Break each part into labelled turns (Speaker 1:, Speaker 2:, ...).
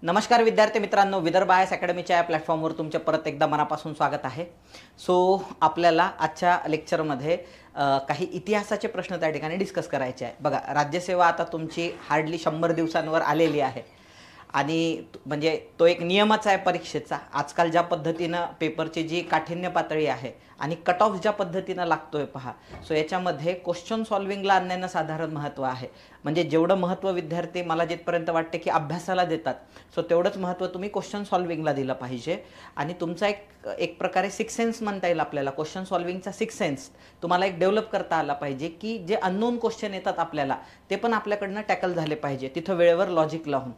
Speaker 1: नमस्कार विद्यार्थी मित्रांनो, विदर्भ आयएस अकॅडमीच्या या प्लॅटफॉर्मवर तुमचे परत एकदा मनापासून स्वागत आहे। आपल्याला आजच्या लेक्चरमध्ये काही इतिहासाचे प्रश्न त्या ठिकाणी डिस्कस करायचे आहे। बघा, राज्यसेवा आता तुमची हार्डली 100 दिवसांवर आलेली आहे आणि म्हणजे तो एक नियमच आहे परीक्षेचा। आजकाल ज्या पद्धतीने पेपरची जी काठिण्य पातळी आहे आणि कट ऑफ ज्या पद्धतीने लागतोय पहा, याच्यामध्ये क्वेश्चन सॉल्विंगला अन्यान्य साधारण महत्त्व आहे। म्हणजे जेवढं महत्त्व विद्यार्थी मला जिथपर्यंत वाटते की अभ्यासाला देतात, तेवढंच महत्त्व तुम्ही क्वेश्चन सॉल्विंगला दिलं पाहिजे। आणि तुमचा एक प्रकारे सिक्स सेन्स म्हणता येईल आपल्याला, क्वेश्चन सॉल्विंगचा सिक्स सेन्स तुम्हाला एक डेव्हलप करता आला पाहिजे की जे अननोन क्वेश्चन येतात आपल्याला ते पण आपल्याकडनं टॅकल झाले पाहिजे तिथं वेळेवर लॉजिक लावून।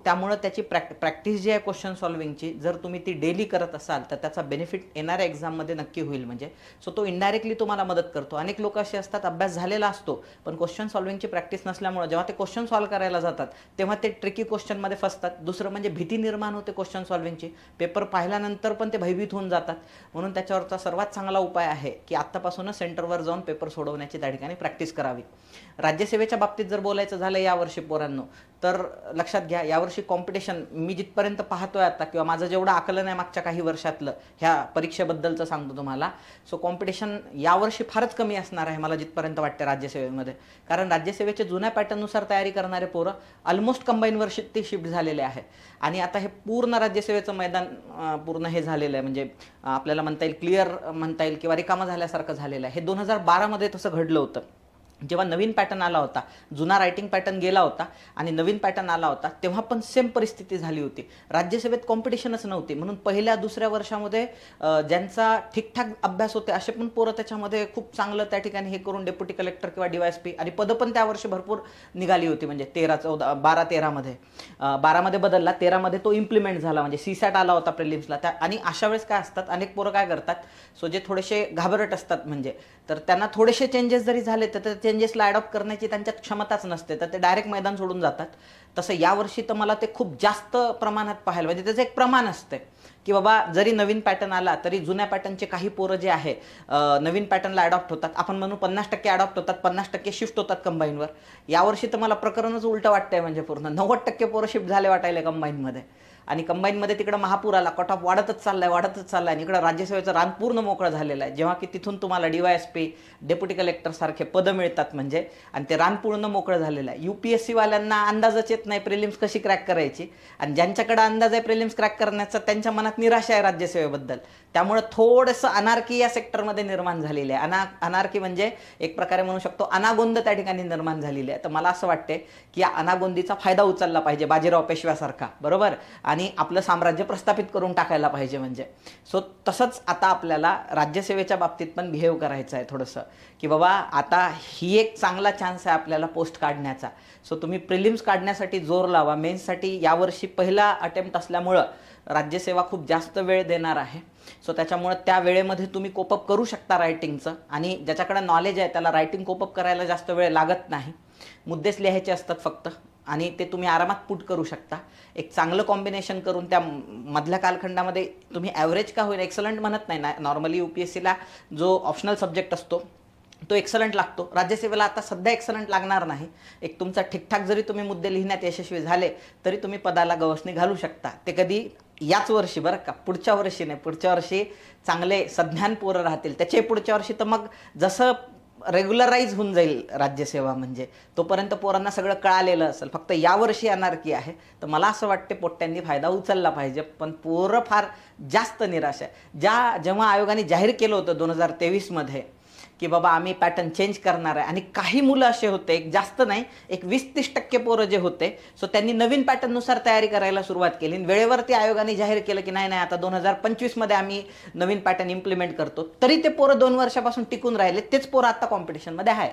Speaker 1: त्यामुळे त्याची प्रॅक्टिस जी आहे क्वेश्चन सॉल्विंगची, जर तुम्ही ती डेली करत असाल तर त्याचा बेनिफिट येणाऱ्या एक्झाममध्ये नक्की होईल। म्हणजे तो इनडायरेक्टली तुम्हाला मदत करतो। अनेक लोक असे असतात, अभ्यास झालेला असतो पण क्वेश्चन सॉल्विंगची प्रॅक्टिस नसल्यामुळे जेव्हा ते क्वेश्चन सॉल्व्ह करायला जातात तेव्हा ते ट्रिकी क्वेश्चनमध्ये फसतात। दुसरं म्हणजे भीती निर्माण होते क्वेश्चन सॉल्विंगची, पेपर पाहिल्यानंतर पण ते भयभीत होऊन जातात। म्हणून त्याच्यावरचा सर्वात चांगला उपाय आहे की आत्तापासूनच सेंटरवर जाऊन पेपर सोडवण्याची त्या ठिकाणी प्रॅक्टिस करावी। राज्यसेवेच्या बाबतीत जर बोलायचं झालं यावर्षी पोरांनो, तर लक्षात घ्या, यावर्षी कॉम्पिटिशन मी जिथपर्यंत पाहतोय आता किंवा माझं जेवढं आकलन आहे मागच्या काही वर्षातलं ह्या परीक्षेबद्दलचं सांगतो तुम्हाला। कॉम्पिटिशन यावर्षी फारच कमी असणार आहे मला जिथपर्यंत वाटतं राज्यसेवेमध्ये। कारण राज्यसेवेचे जुन्या पॅटर्ननुसार तयारी करणारे पोरं ऑलमोस्ट कंबाईनवर ते शिफ्ट झालेले आहे आणि आता हे पूर्ण राज्यसेवेचं मैदान पूर्ण हे झालेलं आहे। म्हणजे आपल्याला म्हणता येईल क्लिअर म्हणता येईल किंवा रिकामा झाल्यासारखं झालेलं आहे। हे 2012 मध्ये तसं घडलं होतं, जेव्हा नवीन पॅटर्न आला होता, जुना रायटिंग पॅटर्न गेला होता आणि नवीन पॅटर्न आला होता, तेव्हा पण सेम परिस्थिती झाली होती। राज्यसभेत कॉम्पिटिशनच नव्हती, म्हणून पहिल्या दुसऱ्या वर्षामध्ये ज्यांचा ठीकठाक अभ्यास होते असे पण पोरं त्याच्यामध्ये खूप चांगलं त्या ठिकाणी हे करून डेप्युटी कलेक्टर किंवा DYSP आणि पदं पण त्या वर्षी भरपूर निघाली होती। म्हणजे 12 मध्ये 12 मध्ये बदलला, 13 मध्ये तो इम्प्लिमेंट झाला, म्हणजे CSAT आला होता प्रिलिम्सला आणि अशा वेळेस काय असतात, अनेक पोरं काय करतात, जे थोडेसे घाबरट असतात म्हणजे, तर त्यांना थोडेसे चेंजेस जरी झाले तर चेंजेसला अडॉप्ट करण्याची त्यांच्यात क्षमताच नसते, तर ते डायरेक्ट मैदान सोडून जातात। तसं यावर्षी तर मला ते खूप जास्त प्रमाणात पाहायला, म्हणजे त्याचं एक प्रमाण असते की बाबा जरी नवीन पॅटर्न आला तरी जुन्या पॅटर्नचे काही पोरं जे आहे नवीन पॅटर्नला अडॉप्ट होतात। आपण म्हणू 50% अडॉप्ट होतात, 50% शिफ्ट होतात कंबाईनवर। यावर्षी तर मला प्रकरणच उलटं वाटतंय, म्हणजे पूर्ण 90% पोरं शिफ्ट झाले वाटायला कंबाईनमध्ये। आणि कंबाईनमध्ये तिकडं महापूर आला, कट ऑफ वाढतच चाललाय आणि इकडं राज्यसेवेचं रान पूर्ण मोकळं झालेलं आहे। जेव्हा की तिथून तुम्हाला DYSP डेप्युटी कलेक्टर सारखे पदं मिळतात म्हणजे, आणि ते रान पूर्ण मोकळं झालेलं आहे। UPSC वाल्यांना अंदाजच येत नाही प्रिलिम्स कशी क्रॅक करायची, आणि ज्यांच्याकडे अंदाज आहे प्रिलिम्स क्रॅक करण्याचा त्यांच्या मनात निराशा आहे राज्यसेवेबद्दल। त्यामुळे थोडंसं अनार्की या सेक्टरमध्ये निर्माण झालेली आहे। अनार्की म्हणजे एक प्रकारे म्हणू शकतो अनागोंद त्या ठिकाणी निर्माण झालेली आहे। तर मला असं वाटते की या अनागोंदीचा फायदा उचलला पाहिजे बाजीराव पेशव्यासारखा, बरोबर, आणि आपलं साम्राज्य प्रस्थापित करून टाकायला पाहिजे म्हणजे। तसंच आता आपल्याला राज्यसेवेच्या बाबतीत पण बिहेव करायचं आहे थोडंसं की बाबा आता ही एक चांगला चान्स आहे आपल्याला पोस्ट काढण्याचा। तुम्ही प्रिलिम्स काढण्यासाठी जोर लावा। मेन्ससाठी यावर्षी पहिला अटेम्प्ट असल्यामुळं राज्यसेवा खूप जास्त वेळ देणार आहे। त्याच्यामुळे त्या वेळेमध्ये तुम्ही कोपअप करू शकता रायटिंगचं, आणि ज्याच्याकडे नॉलेज आहे त्याला रायटिंग कोपअप करायला जास्त वेळ लागत नाही, मुद्देच लिहायचे असतात फक्त, आणि ते तुम्ही आरामात पुट करू शकता। एक चांगलं कॉम्बिनेशन करून त्या मधल्या कालखंडामध्ये तुम्ही ॲव्हरेज का होईल, एक्सलंट म्हणत नाही ना, नॉर्मली UPSCला जो ऑप्शनल सब्जेक्ट असतो तो एक्सलंट लागतो, राज्यसेवेला आता सध्या एक्सलंट लागणार नाही। एक तुमचा ठीकठाक जरी तुम्ही मुद्दे लिहिण्यात यशस्वी झाले तरी तुम्ही पदाला गवसणी घालू शकता। ते कधी याच वर्षी बरं का, पुढच्या वर्षी नाही, पुढच्या वर्षी चांगले सज्ञान पोरं राहतील, त्याचे पुढच्या वर्षी तर मग जसं रेग्युलराईज होऊन जाईल राज्यसेवा, म्हणजे तोपर्यंत पोरांना सगळं कळालेलं असेल। फक्त यावर्षी अनार्की आहे, तर मला असं वाटते पोट्ट्यांनी फायदा उचलला पाहिजे, पण पोरं फार जास्त निराश आहे। जेव्हा आयोगाने जाहीर केलं होतं 2023 मध्ये की बाबा आम्ही पॅटर्न चेंज करणार आहे, आणि काही मुलं असे होते, एक जास्त नाही, एक 20-30% पोरं जे होते, त्यांनी नवीन पॅटर्ननुसार तयारी करायला सुरुवात केली। वेळेवरती आयोगाने जाहीर केलं की नाही आता 2025 मध्ये आम्ही नवीन पॅटर्न इम्प्लिमेंट करतो, तरी ते पोरं 2 वर्षापासून टिकून राहिले, तेच पोरं आता कॉम्पिटिशनमध्ये आहे।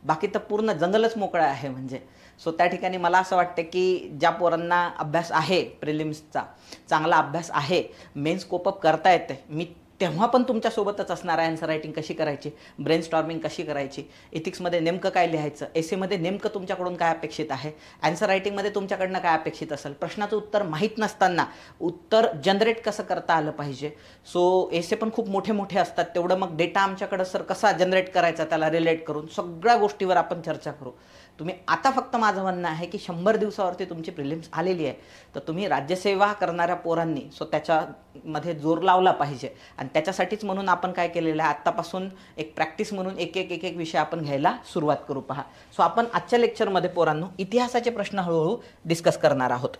Speaker 1: बाकी तर पूर्ण जंगलच मोकळं आहे म्हणजे। त्या ठिकाणी मला असं वाटतं की ज्या पोरांना अभ्यास आहे, प्रिलिम्सचा चांगला अभ्यास आहे, मेन्स कोपअप करता येते, मी तेव्हा पण तुमच्यासोबतच असणार आहे। आन्सर रायटिंग कशी करायची, ब्रेन स्टॉर्मिंग कशी करायची, एथिक्समध्ये नेमकं काय लिहायचं, एसेमध्ये नेमकं तुमच्याकडून काय अपेक्षित आहे, आन्सर रायटिंगमध्ये तुमच्याकडनं काय अपेक्षित असेल, प्रश्नाचं उत्तर माहीत नसताना उत्तर जनरेट कसं करता आलं पाहिजे। एसे पण खूप मोठे मोठे असतात, तेवढं मग डेटा आमच्याकडं सर कसा जनरेट करायचा त्याला रिलेट करून सगळ्या गोष्टीवर आपण चर्चा करू। तुम्ही आता फक्त माझं म्हणणं आहे की 100 दिवसावरती तुमची प्रिलिम्स आलेली आहे, तर तुम्ही राज्यसेवा करणाऱ्या पोरांनी त्याच्यामध्ये जोर लावला पाहिजे. आणि त्याच्यासाठीच म्हणून आपण काय केलेलं आहे, आत्तापासून एक प्रॅक्टिस म्हणून एक एक विषय आपण घ्यायला सुरुवात करू. पहा, सो आपण आजच्या लेक्चरमध्ये पोरांनो इतिहासाचे प्रश्न हळूहळू डिस्कस करणार आहोत.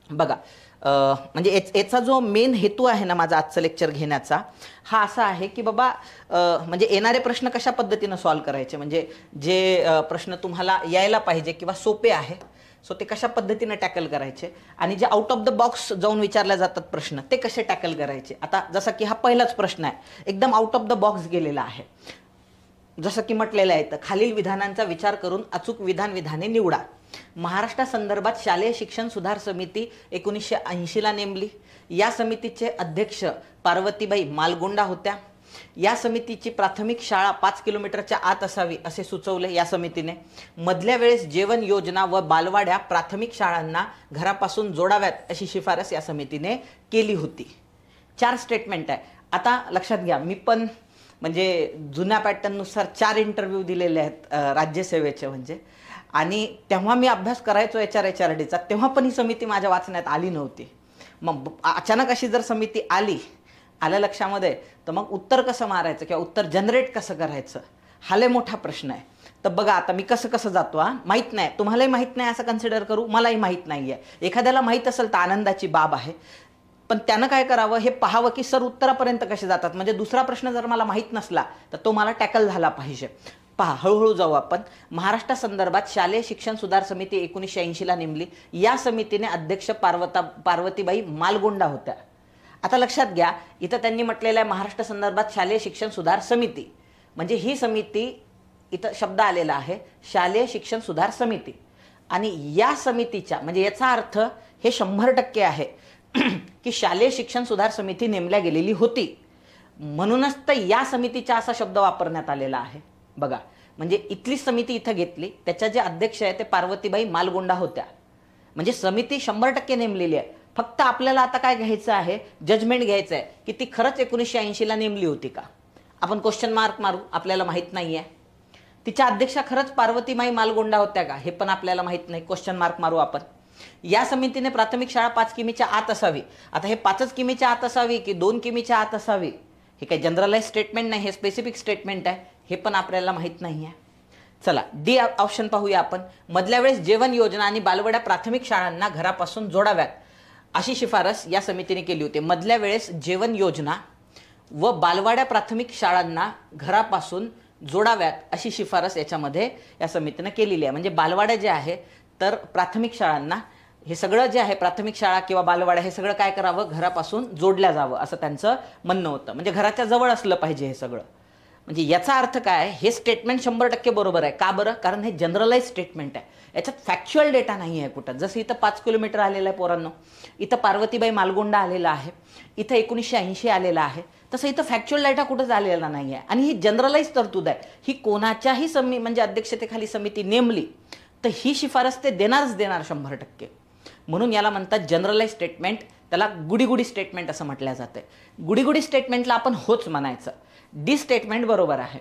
Speaker 1: बघा, म्हणजे याचा जो मेन हेतू आहे ना माझा आजचं लेक्चर घेण्याचा, हा असा आहे की बाबा म्हणजे येणारे प्रश्न कशा पद्धतीनं सॉल्व करायचे, म्हणजे जे प्रश्न तुम्हाला यायला पाहिजे किंवा सोपे आहे, सो ते कशा पद्धतीनं टॅकल करायचे, आणि जे आउट ऑफ द बॉक्स जाऊन विचारले जातात प्रश्न ते कसे टॅकल करायचे. आता जसं की हा पहिलाच प्रश्न आहे, एकदम आउट ऑफ द बॉक्स गेलेला आहे. जसं की म्हटलेलं आहे, तर खालील विधानांचा विचार करून अचूक विधाने निवडा. महाराष्ट्रासंदर्भात शालेय शिक्षण सुधार समिती 1980ला नेमली. या समितीचे अध्यक्ष पार्वतीबाई मालगोंडा होत्या. या समितीची प्राथमिक शाळा 5 किलोमीटरच्या आत असावी असे सुचवले या समितीने. मधल्या वेळेस जेवण योजना व बालवाड्या प्राथमिक शाळांना घरापासून जोडाव्यात अशी शिफारस या समितीने केली होती. 4 स्टेटमेंट आहे. आता लक्षात घ्या, मी पण म्हणजे जुन्या पॅटर्ननुसार 4 इंटरव्ह्यू दिलेले आहेत राज्यसेवेचे, म्हणजे, आणि तेव्हा मी अभ्यास करायचो HRDचा, तेव्हा पण ही समिती माझ्या वाचण्यात आली नव्हती. मग अचानक अशी जर समिती आल्या लक्षामध्ये, तर मग उत्तर कसं मारायचं किंवा उत्तर जनरेट कसं करायचं, हा लय मोठा प्रश्न आहे. तर बघा आता मी कसं जातो, माहीत नाही, तुम्हालाही माहीत नाही असं कन्सिडर करू, मलाही माहीत नाही आहे. एखाद्याला माहीत असेल तर आनंदाची बाब आहे, पण त्यानं काय करावं हे पाहावं की सर उत्तरापर्यंत कसे जातात. म्हणजे दुसरा प्रश्न जर मला माहीत नसला तर तो मला टॅकल झाला पाहिजे. पहा, हळूहळू जाऊ आपण. महाराष्ट्रासंदर्भात शालेय शिक्षण सुधार समिती 1980ला नेमली. या समितीने अध्यक्ष पार्वतीबाई मालगोंडा होत्या. आता लक्षात घ्या, इथं त्यांनी म्हटलेलं आहे महाराष्ट्र संदर्भात शालेय शिक्षण सुधार समिती, म्हणजे ही समिती, इथं शब्द आलेला आहे शालेय शिक्षण सुधार समिती. आणि या समितीच्या, म्हणजे याचा अर्थ हे 100% आहे की शालेय शिक्षण सुधार समिती नेमल्या गेलेली होती. म्हणूनच तर या समितीचा असा शब्द वापरण्यात आलेला आहे. बघा, म्हणजे इथली समिती इथं घेतली, त्याच्या जे अध्यक्ष आहे ते पार्वतीबाई मालगोंडा होत्या. म्हणजे समिती 100% नेमलेली आहे. फक्त आपल्याला आता काय घ्यायचं आहे, जजमेंट घ्यायचं आहे की ती खरंच 1980ला नेमली होती का. आपण क्वेश्चन मार्क मारू, आपल्याला माहीत नाही आहे. तिच्या अध्यक्षा खरंच पार्वतीबाई मालगोंडा होत्या का, हे पण आपल्याला माहीत नाही, क्वेश्चन मार्क मारू आपण. या समितीने प्राथमिक शाळा 5 किमीच्या आत असावी. आता हे 5 किमीच्या आत असावी की 2 किमीच्या आत असावी, हे काही जनरलाइज स्टेटमेंट नाही, हे स्पेसिफिक स्टेटमेंट आहे, हे पण आपल्याला माहीत नाही आहे. चला, डी ऑप्शन पाहूया आपण. मधल्या वेळेस जेवण योजना आणि बालवाड्या प्राथमिक शाळांना घरापासून जोडाव्यात अशी शिफारस या समितीने केली होती. मधल्या वेळेस जेवण योजना व बालवाड्या प्राथमिक शाळांना घरापासून जोडाव्यात अशी शिफारस याच्यामध्ये या समितीने केलेली आहे. म्हणजे बालवाड्या जे आहे तर प्राथमिक शाळांना, हे सगळं जे आहे प्राथमिक शाळा किंवा बालवाड्या, हे सगळं काय करावं, घरापासून जोडल्या जावं असं त्यांचं म्हणणं होतं. म्हणजे घराच्या जवळ असलं पाहिजे हे सगळं. म्हणजे याचा अर्थ काय, हे स्टेटमेंट 100% बरोबर आहे. का बरं, कारण हे जनरलाइज स्टेटमेंट आहे, याच्यात फॅक्च्युअल डेटा नाही आहे कुठं. जसं इथं 5 किलोमीटर आलेलं आहे पोरांनो, इथं पार्वतीबाई मालगोंडा आलेला आहे, इथं 1980 आलेला आहे, तसं इथं फॅक्च्युअल डेटा कुठंच आलेला नाही आहे. आणि ही जनरलाइज तरतूद आहे. ही कोणाच्याही म्हणजे अध्यक्षतेखाली समिती नेमली तर ही शिफारस ते देणार 100%. म्हणून याला म्हणतात जनरलाइज स्टेटमेंट, त्याला गुडी स्टेटमेंट असं म्हटलं जातं. गुडी स्टेटमेंटला आपण होच म्हणायचं. डी स्टेटमेंट बरोबर आहे.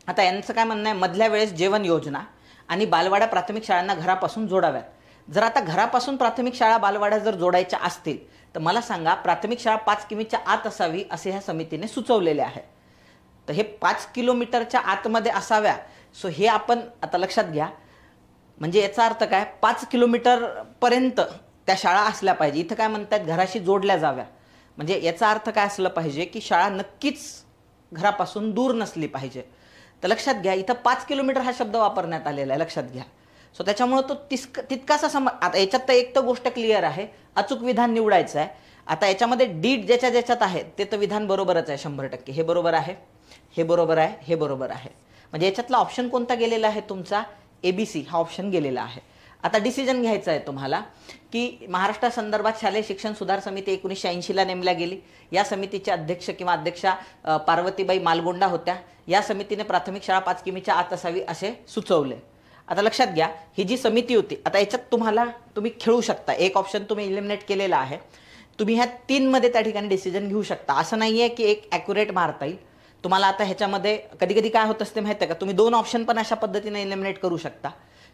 Speaker 1: आता यांचं काय म्हणणं आहे, मधल्या वेळेस जेवण योजना आणि बालवाड्या प्राथमिक शाळांना घरापासून जोडाव्यात. जर आता घरापासून प्राथमिक शाळा बालवाड्या जर जोडायच्या असतील तर मला सांगा, प्राथमिक शाळा 5 किमीच्या आत असावी असे ह्या समितीने सुचवलेले आहे. तर हे 5 किलोमीटरच्या आतमध्ये असाव्या. सो हे आपण आता लक्षात घ्या. म्हणजे याचा अर्थ काय, 5 किलोमीटरपर्यंत त्या शाळा असल्या पाहिजे. इथं काय म्हणतात, घराशी जोडल्या जाव्या. म्हणजे याचा अर्थ काय असलं पाहिजे की शाळा नक्कीच घरापासून दूर नसली पाहिजे. तर लक्षात घ्या, इथं 5 किलोमीटर हा शब्द वापरण्यात आलेला आहे, लक्षात घ्या. सो त्याच्यामुळे तो तितकासा आता याच्यात तर एक तर गोष्ट क्लिअर आहे, अचूक विधान निवडायचं आहे. आता याच्यामध्ये डी ज्याच्यात आहे ते तर विधान बरोबरच आहे 100%. हे बरोबर आहे, हे बरोबर आहे, हे बरोबर आहे. म्हणजे याच्यातला ऑप्शन कोणता गेलेला आहे तुमचा, ABC हा ऑप्शन गेलेला आहे. आता डिसिजन घ्यायचा आहे तुम्हाला की महाराष्ट्रासंदर्भात शालेय शिक्षण सुधार समिती 1980ला नेमल्या गेली. या समितीचे अध्यक्ष किंवा अध्यक्षा पार्वतीबाई मालगोंडा होत्या. या समितीने प्राथमिक शाळा 5 किमीच्या आत असावी असे सुचवले. आता लक्षात घ्या, ही जी समिती होती, आता याच्यात तुम्ही खेळू शकता. एक ऑप्शन तुम्ही इलिमिनेट केलेला आहे. तुम्ही ह्या 3 मध्ये त्या ठिकाणी डिसिजन घेऊ शकता. असं नाही आहे की एक ॲक्युरेट मारता येईल तुम्हाला. आता ह्याच्यामध्ये कधी कधी काय होत असते माहिती आहे का, तुम्ही 2 ऑप्शन पण अशा पद्धतीने इलिमिनेट करू शकता.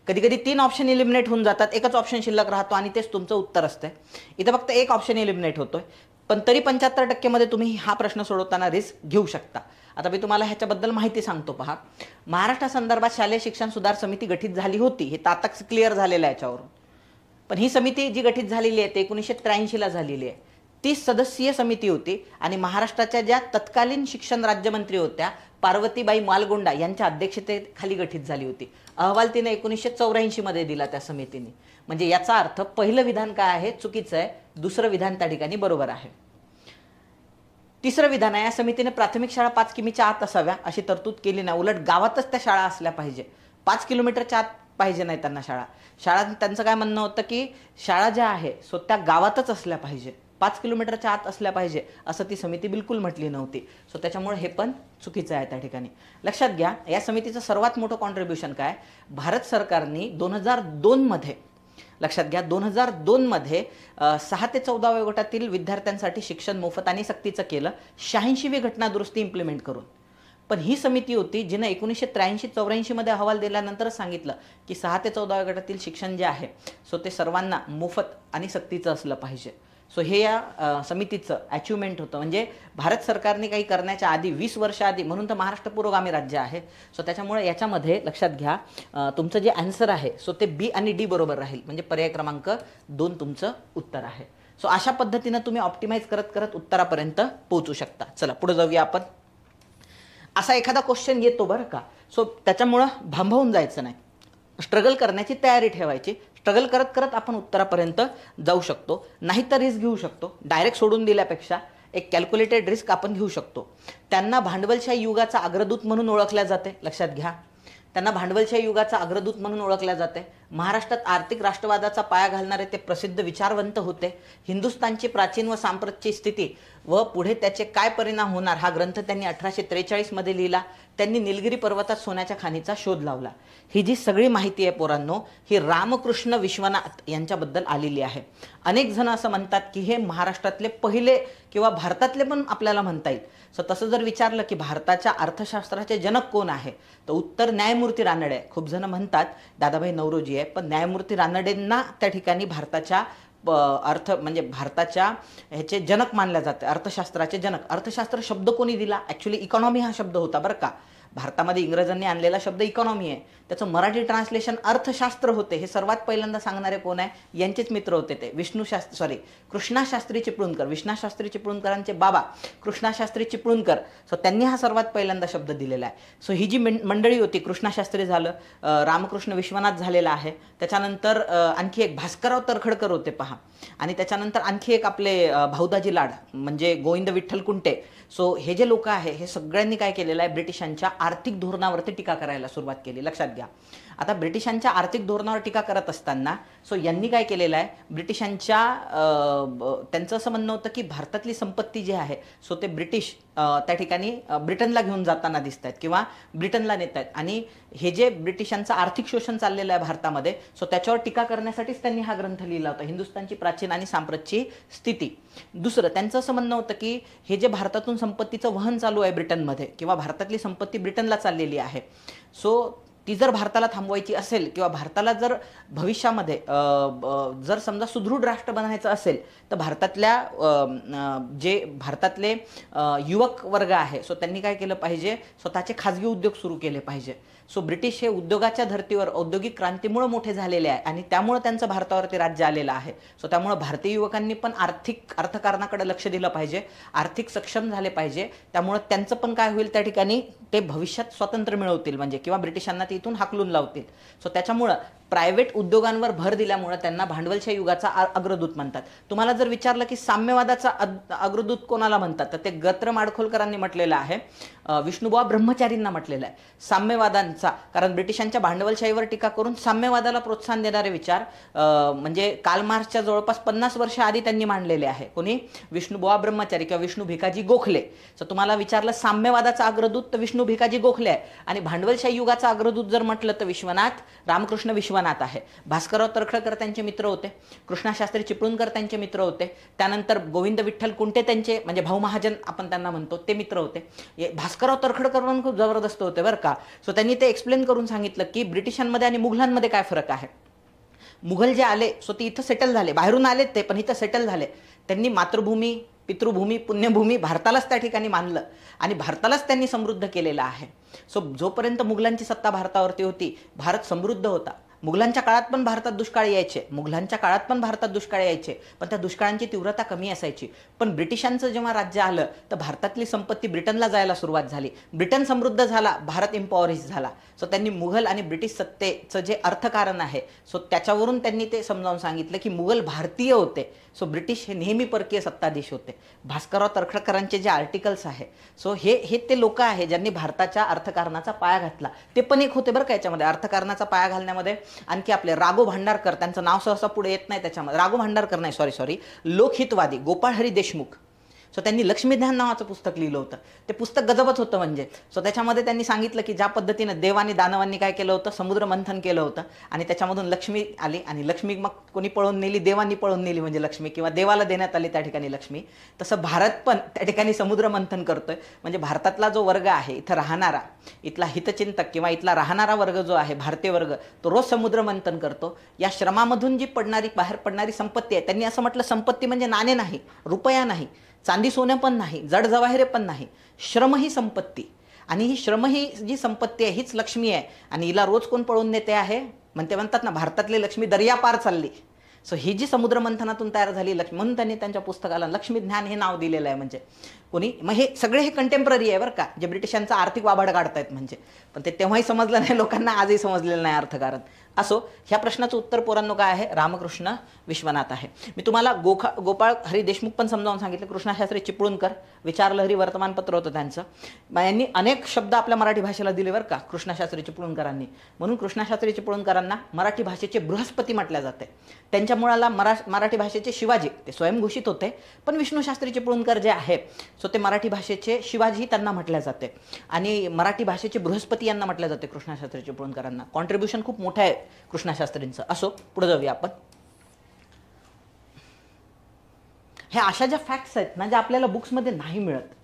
Speaker 1: कधी कधी 3 ऑप्शन इलिमिनेट होऊन जातात, एकच ऑप्शन शिल्लक राहतो आणि तेच तुमचं उत्तर असतंय. इथं फक्त एक ऑप्शन इलिमिनेट होतोय, पण तरी 75% मध्ये तुम्ही हा प्रश्न सोडवताना रिस्क घेऊ शकता. आता मी तुम्हाला ह्याच्याबद्दल माहिती सांगतो. पहा, महाराष्ट्रासंदर्भात शालेय शिक्षण सुधार समिती गठीत झाली होती, हे तातच क्लिअर झालेलं आहे याच्यावरून. पण ही समिती जी गठीत झालेली आहे ते 1983 ला झालेली आहे. 30 सदस्यीय समिती होती आणि महाराष्ट्राच्या ज्या तत्कालीन शिक्षण राज्यमंत्री होत्या पार्वतीबाई मालगोंडा यांच्या अध्यक्षतेखाली गठीत झाली होती. अहवाल तिने 1984 मध्ये दिला त्या समितीने. म्हणजे याचा अर्थ पहिलं विधान काय आहे, चुकीचं आहे, दुसरं विधान त्या ठिकाणी बरोबर आहे. तिसरं विधान आहे, या समितीने प्राथमिक शाळा 5 किमीच्या आत असाव्या अशी तरतूद केली नाही, उलट गावातच त्या शाळा असल्या पाहिजे. 5 किलोमीटरच्या आत पाहिजे नाही त्यांना शाळा. त्यांचं काय म्हणणं होतं की शाळा ज्या आहे सो त्या गावातच असल्या पाहिजे, 5 किलोमीटरच्या आत असल्या पाहिजे असं ती समिती बिलकुल म्हटली नव्हती. सो त्याच्यामुळे हे पण चुकीचं आहे त्या ठिकाणी. लक्षात घ्या, या समितीचं सर्वात मोठं कॉन्ट्रीब्युशन काय, भारत सरकारने 2002 मध्ये, लक्षात घ्या 2002 मध्ये 6 ते 14 वयोगटातील विद्यार्थ्यांसाठी शिक्षण मोफत आणि सक्तीचं केलं, 86वी घटना दुरुस्ती इम्प्लिमेंट करून. पण ही समिती होती जिनं 1983-84 मध्ये अहवाल दिल्यानंतर सांगितलं की 6 ते 14 वयोगटातील शिक्षण जे आहे सो ते सर्वांना मोफत आणि सक्तीचं असलं पाहिजे. सो हे या समितीचं अचिव्हमेंट होतं. म्हणजे भारत सरकारने काही करण्याच्या आधी 20 वर्ष आधी, म्हणून तर महाराष्ट्र पुरोगामी राज्य आहे. सो त्याच्यामुळे याच्यामध्ये लक्षात घ्या तुमचं जे आन्सर आहे सो ते बी आणि डी बरोबर राहील. म्हणजे पर्याय क्रमांक 2 तुमचं उत्तर आहे. सो अशा पद्धतीनं तुम्ही ऑप्टिमाइज करत करत उत्तरापर्यंत पोहोचू शकता. चला पुढे जाऊया आपण. असा एखादा क्वेश्चन येतो बरं का, सो त्याच्यामुळं भांबावून जायचं नाही, स्ट्रगल करण्याची तयारी ठेवायची. स्ट्रगल करत करत आपण उत्तरापर्यंत जाऊ शकतो. नाहीतर रिस्क घेऊ शकतो, डायरेक्ट सोडून दिल्यापेक्षा एक कॅल्क्युलेटेड रिस्क आपण घेऊ शकतो. त्यांना भांडवलशाही युगाचा अग्रदूत म्हणून ओळखल्या जाते. लक्षात घ्या, त्यांना भांडवलशाही युगाचा अग्रदूत म्हणून ओळखल्या जाते. महाराष्ट्रात आर्थिक राष्ट्रवादाचा पाया घालणारे ते प्रसिद्ध विचारवंत होते. हिंदुस्थानची प्राचीन व सांप्रतची स्थिती व पुढे त्याचे काय परिणाम होणार हा ग्रंथ त्यांनी 1843 मध्ये लिहिला. त्यांनी निलगिरी पर्वतात सोन्याच्या खाणीचा शोध लावला. ही जी सगळी माहिती आहे पोरांनो, ही रामकृष्ण विश्वनाथ यांच्याबद्दल आलेली आहे. अनेक जण असं म्हणतात की हे महाराष्ट्रातले पहिले किंवा भारतातले पण आपल्याला म्हणता येईल. सो तसं जर विचारलं की भारताच्या अर्थशास्त्राचे जनक कोण आहे, तर उत्तर न्यायमूर्ती रानडे आहे. खूप जण म्हणतात दादाभाई नौरोजी आहे, पण न्यायमूर्ती रानडेंना त्या ठिकाणी भारताच्या म्हणजे भारताच्या ह्याचे जनक मानल्या जाते, अर्थशास्त्राचे जनक. अर्थशास्त्र शब्द कोणी दिला, ॲक्च्युली इकॉनॉमी हा शब्द होता बरं का. भारतामध्ये इंग्रजांनी आणलेला शब्द इकॉनॉमी आहे, त्याचं मराठी ट्रान्सलेशन अर्थशास्त्र होते. हे सर्वात पहिल्यांदा सांगणारे कोण आहे, यांचेच मित्र होते ते कृष्णाशास्त्री चिपळूणकर. विष्णाशास्त्री चिपळूणकरांचे बाबा कृष्णाशास्त्री चिपळूणकर. सो त्यांनी हा सर्वात पहिल्यांदा शब्द दिलेला आहे. सो ही जी मंडळी होती, कृष्णाशास्त्री झालं, रामकृष्ण विश्वनाथ झालेला आहे, त्याच्यानंतर आणखी एक भास्करराव तरखडकर होते पहा, आणि त्याच्यानंतर आणखी एक आपले भाऊदाजी लाड म्हणजे गोविंद विठ्ठल कुंटे. सो हे जे लोक आहे हे सगळ्यांनी काय केलेलं आहे, ब्रिटिशांच्या आर्थिक धोरणावरती टीका करायला सुरुवात केली. लक्षात घ्या, आता ब्रिटिशांच्या आर्थिक धोरणावर टीका करत असताना सो यांनी काय केलेलं आहे, ब्रिटिशांच्या त्यांचं असं म्हणणं होतं की भारतातली संपत्ती जी आहे सो ते ब्रिटिश त्या ठिकाणी ब्रिटनला घेऊन जाताना दिसत आहेत किंवा ब्रिटनला नेत आहेत, आणि हे जे ब्रिटिशांचं आर्थिक शोषण चाललेलं आहे भारतामध्ये सो त्याच्यावर टीका करण्यासाठीच त्यांनी हा ग्रंथ लिहिला होता, हिंदुस्थानची प्राचीन आणि सांप्रतची स्थिती. दुसरं त्यांचं असं म्हणणं होतं की हे जे भारतातून संपत्तीचं वहन चालू आहे ब्रिटनमध्ये किंवा भारतातली संपत्ती ब्रिटनला चाललेली आहे, सो ती जर भारताला थांबवायची असेल किंवा भारताला जर भविष्यामध्ये जर समजा सुदृढ राष्ट्र बनायचं असेल तर भारतातले युवक वर्ग आहे सो त्यांनी काय केलं पाहिजे, स्वतःचे खाजगी उद्योग सुरू केले पाहिजे. सो ब्रिटिश हे उद्योगाच्या धर्तीवर औद्योगिक क्रांतीमुळे मोठे झालेले आहे आणि त्यामुळे त्यांचं भारतावरती राज्य आलेलं आहे. सो त्यामुळे भारतीय युवकांनी पण अर्थकारणाकडे लक्ष दिलं पाहिजे, आर्थिक सक्षम झाले पाहिजे. त्यामुळे त्यांचं पण काय होईल, त्या ठिकाणी ते भविष्यात स्वातंत्र्य मिळवतील म्हणजे किंवा ब्रिटिशांना ते इथून हाकलून लावतील. सो त्याच्यामुळं प्रायव्हेट उद्योगांवर भर दिल्यामुळे त्यांना भांडवलशाही युगाचा अग्रदूत म्हणतात. तुम्हाला जर विचारलं की साम्यवादाचा अग्रदूत कोणाला म्हणतात, तर ते गत्र माडखोलकरांनी म्हटलेलं आहे, विष्णुबुवा ब्रह्मचारींना म्हटलेलं आहे साम्यवादांचा. कारण ब्रिटिशांच्या भांडवलशाहीवर टीका करून साम्यवादाला प्रोत्साहन देणारे विचार म्हणजे कार्ल मार्क्सच्या जवळपास 50 वर्ष आधी त्यांनी मांडलेले आहे. कोणी, विष्णुबुवा ब्रह्मचारी किंवा विष्णू भिकाजी गोखले. तर तुम्हाला विचारलं साम्यवादाचा अग्रदूत तर विष्णू भिकाजी गोखले आहे, आणि भांडवलशाही युगाचा अग्रदूत जर म्हटलं तर रामकृष्ण विश्वनाथ विश्वनाथ आहे. भास्करराव तर्खडकर त्यांचे मित्र होते, कृष्णाशास्त्री चिपळूणकर त्यांचे मित्र होते, त्यानंतर गोविंद विठ्ठल कुंटे त्यांचे म्हणजे भाऊ महाजन आपण त्यांना म्हणतो ते मित्र होते. भास्करराव तर्खडकर पण खूप जबरदस्त होते बरं का. सो त्यांनी ते एक्सप्लेन करून सांगितलं की ब्रिटिशांमध्ये आणि मुघलांमध्ये काय फरक आहे. मुघल जे आले सो ते इथं सेटल झाले, बाहेरून आलेत ते पण इथं सेटल झाले. त्यांनी मातृभूमी, पितृभूमी, पुण्यभूमी भारतालाच त्या ठिकाणी मानलं आणि भारतालाच त्यांनी समृद्ध केलेलं आहे. सो जोपर्यंत मुघलांची सत्ता भारतावरती होती भारत समृद्ध होता. मुघलांच्या काळात पण भारतात दुष्काळ यायचे, पण त्या दुष्काळांची तीव्रता कमी असायची. पण ब्रिटिशांचं जेव्हा राज्य आलं तर भारतातली संपत्ती ब्रिटनला जायला सुरुवात झाली. ब्रिटन समृद्ध झाला, भारत इम्पॉवरिश झाला. सो त्यांनी मुघल आणि ब्रिटिश सत्तेचं जे अर्थकारण आहे सो त्याच्यावरून त्यांनी ते समजावून सांगितलं की मुघल भारतीय होते, सो ब्रिटिश हे नेहमी परकीय सत्ताधीश होते. भास्करराव तर्खडकरांचे जे आर्टिकल्स आहे सो हे ते लोक आहे ज्यांनी भारताच्या अर्थकारणाचा पाया घातला. ते पण एक होते बरं का याच्यामध्ये अर्थकारणाचा पाया घालण्यामध्ये. आणखी आपले राघो भांडारकर, त्यांचं नाव सहसा पुढे येत नाही त्याच्यामध्ये, राघो भांडारकर नाही सॉरी लोकहितवादी गोपाळ हरी देशमुख. सो त्यांनी लक्ष्मीध्यान नावाचं पुस्तक लिहिलं होतं. ते पुस्तक गजबच होतं म्हणजे. सो त्याच्यामध्ये त्यांनी सांगितलं की ज्या पद्धतीनं देव आणि दानवांनी काय केलं होतं, समुद्र मंथन केलं होतं आणि त्याच्यामधून लक्ष्मी आली आणि लक्ष्मी मग कोणी पळून नेली, देवांनी पळून नेली म्हणजे लक्ष्मी, किंवा देवाला देण्यात आली त्या ठिकाणी लक्ष्मी. तसं भारत पण त्या ठिकाणी समुद्र मंथन करतोय. म्हणजे भारतातला जो वर्ग आहे इथं राहणारा, इथला हितचिंतक किंवा इथला राहणारा वर्ग जो आहे भारतीय वर्ग, तो रोज समुद्र मंथन करतो. या श्रमामधून जी बाहेर पडणारी संपत्ती आहे, त्यांनी असं म्हटलं संपत्ती म्हणजे नाणे नाही, रुपया नाही, चांदी सोनं पण नाही, जड जवाहिरे पण नाही, श्रम ही संपत्ती. आणि ही श्रम ही जी संपत्ती आहे हीच लक्ष्मी आहे आणि हिला रोज कोण पळून नेते आहे, म्हणतात ना भारतातली लक्ष्मी दर्या पार चालली. सो ही जी समुद्र मंथनातून तयार झाली लक्ष्मी, म्हणून त्यांनी त्यांच्या पुस्तकाला लक्ष्मी ज्ञान हे नाव दिलेलं आहे. म्हणजे कोणी मग हे सगळे हे कंटेम्पररी आहे बरं का, जे ब्रिटिशांचा आर्थिक वाभाड काढतायत म्हणजे. पण ते तेव्हाही समजलं नाही लोकांना, आजही समजलेलं नाही अर्थकारण. असो, ह्या प्रश्नाचं उत्तर पोरांनो काय आहे, रामकृष्ण विश्वनाथ आहे. मी तुम्हाला गोपाळ हरी देशमुख पण समजावून सांगितलं, कृष्णाशास्त्री चिपळूणकर, विचारलहरी वर्तमानपत्र होतं त्यांचं. यांनी अनेक शब्द आपल्या मराठी भाषेला दिले बरं का कृष्णाशास्त्री चिपळूणकरांनी. म्हणून कृष्णाशास्त्री चिपळूणकरांना मराठी भाषेचे बृहस्पती म्हटल्या जाते. त्यांच्या मुळाला मराठी भाषेचे शिवाजी, ते स्वयंघोषित होते, पण विष्णूशास्त्री चिपळूणकर जे आहे सो ते मराठी भाषेचे शिवाजी त्यांना म्हटल्या जाते आणि मराठी भाषेचे बृहस्पती यांना म्हटल्या जाते कृष्णाशास्त्री चिपळूणकरांना. कॉन्ट्रीब्युशन खूप मोठं आहे कृष्णाशास्त्रींचं. असो, पुढे जाऊया आपण. ह्या अशा ज्या फॅक्ट्स आहेत ना, ज्या आपल्याला बुक्समध्ये नाही मिळत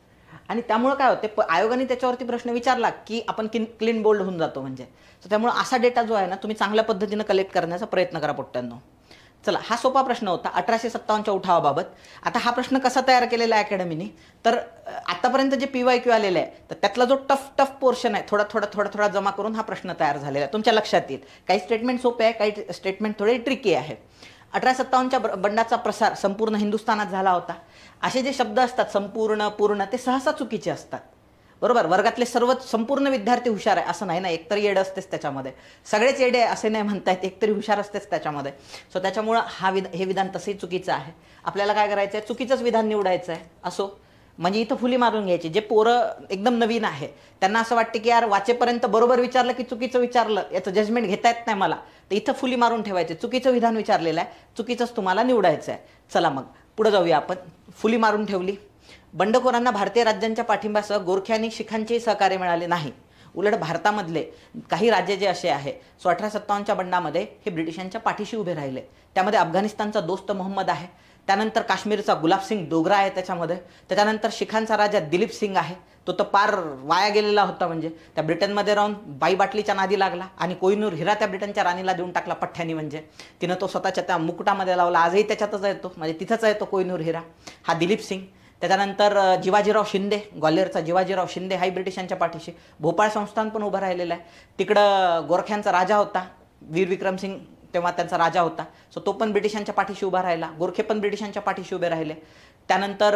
Speaker 1: आणि त्यामुळे काय होते, आयोगाने त्याच्यावरती प्रश्न विचारला की आपण क्लीन बोल्ड होऊन जातो म्हणजे. तर त्यामुळे असा डेटा जो आहे ना तुम्ही चांगल्या पद्धतीनं कलेक्ट करण्याचा प्रयत्न करा पोट्ट्यांनो. चला, हा सोपा प्रश्न होता 1857च्या उठावाबाबत. आता हा प्रश्न कसा तयार केलेला आहे अकॅडमीने, तर आतापर्यंत जे PYQ आलेलं आहे तर त्यातला जो टफ पोर्शन आहे थोडा जमा करून हा प्रश्न तयार झालेला आहे. तुमच्या लक्षात येईल काही स्टेटमेंट सोपे आहे, काही स्टेटमेंट थोडे ट्रिकी आहे. 1857च्या बंडाचा प्रसार संपूर्ण हिंदुस्थानात झाला होता. असे जे शब्द असतात संपूर्ण, पूर्ण, ते सहसा चुकीचे असतात. बरोबर, वर्गातले संपूर्ण विद्यार्थी हुशार आहे असं नाही ना, एकतरी येडं असतेच त्याच्यामध्ये. सगळेच येडे असे नाही म्हणतायत, एकतरी हुशार असतेच त्याच्यामध्ये. सो त्याच्यामुळं हे विधान तसंही चुकीचं आहे. आपल्याला काय करायचं आहे, चुकीचंच विधान निवडायचं आहे. असो, म्हणजे इथं फुली मारून घ्यायची. जे पोरं एकदम नवीन आहे त्यांना असं वाटतं की यार वाचेपर्यंत बरोबर विचारलं की चुकीचं विचारलं, याचं जजमेंट घेता येत नाही मला, तर इथं फुली मारून ठेवायचे. चुकीचं विधान विचारलेलं आहे, चुकीचंच तुम्हाला निवडायचं आहे. चला मग पुढे जाऊया आपण. फुली मारून ठेवली. बंडखोरांना भारतीय राज्यांच्या पाठिंब्यासह गोरखे आणि शिखांचेही सहकार्य मिळाले नाही. उलट भारतामधले काही राज्य जे असे आहे सो 1857च्या बंडामध्ये हे ब्रिटिशांच्या पाठीशी उभे राहिले. त्यामध्ये अफगाणिस्तानचा दोस्त मोहम्मद आहे, त्यानंतर काश्मीरचा गुलाबसिंग डोगरा आहे त्याच्यामध्ये, त्याच्यानंतर शिखांचा राजा दिलीप सिंग आहे, तो तर पार वाया गेलेला होता. म्हणजे त्या ब्रिटनमध्ये राहून बाई बाटलीच्या नादी लागला आणि कोहिनूर हिरा त्या ब्रिटनच्या राणीला देऊन टाकला पठ्ठ्यानी. म्हणजे तिनं तो स्वतःच्या त्या मुकुटामध्ये लावला, आजही त्याच्यातच आहे तो, म्हणजे तिथंच आहे तो कोहिनूर हिरा, हा दिलीप सिंग. त्याच्यानंतर जिवाजीराव शिंदे, ग्वाल्हेरचा जिवाजीराव शिंदे हाही ब्रिटिशांच्या पाठीशी. भोपाळ संस्थान पण उभं राहिलेलं आहे. तिकडं गोरख्यांचा राजा होता वीर विक्रमसिंग, तेव्हा त्यांचा राजा होता, सो तो पण ब्रिटिशांच्या पाठीशी उभा राहिला. गोरखे पण ब्रिटिशांच्या पाठीशी उभे राहिले. त्यानंतर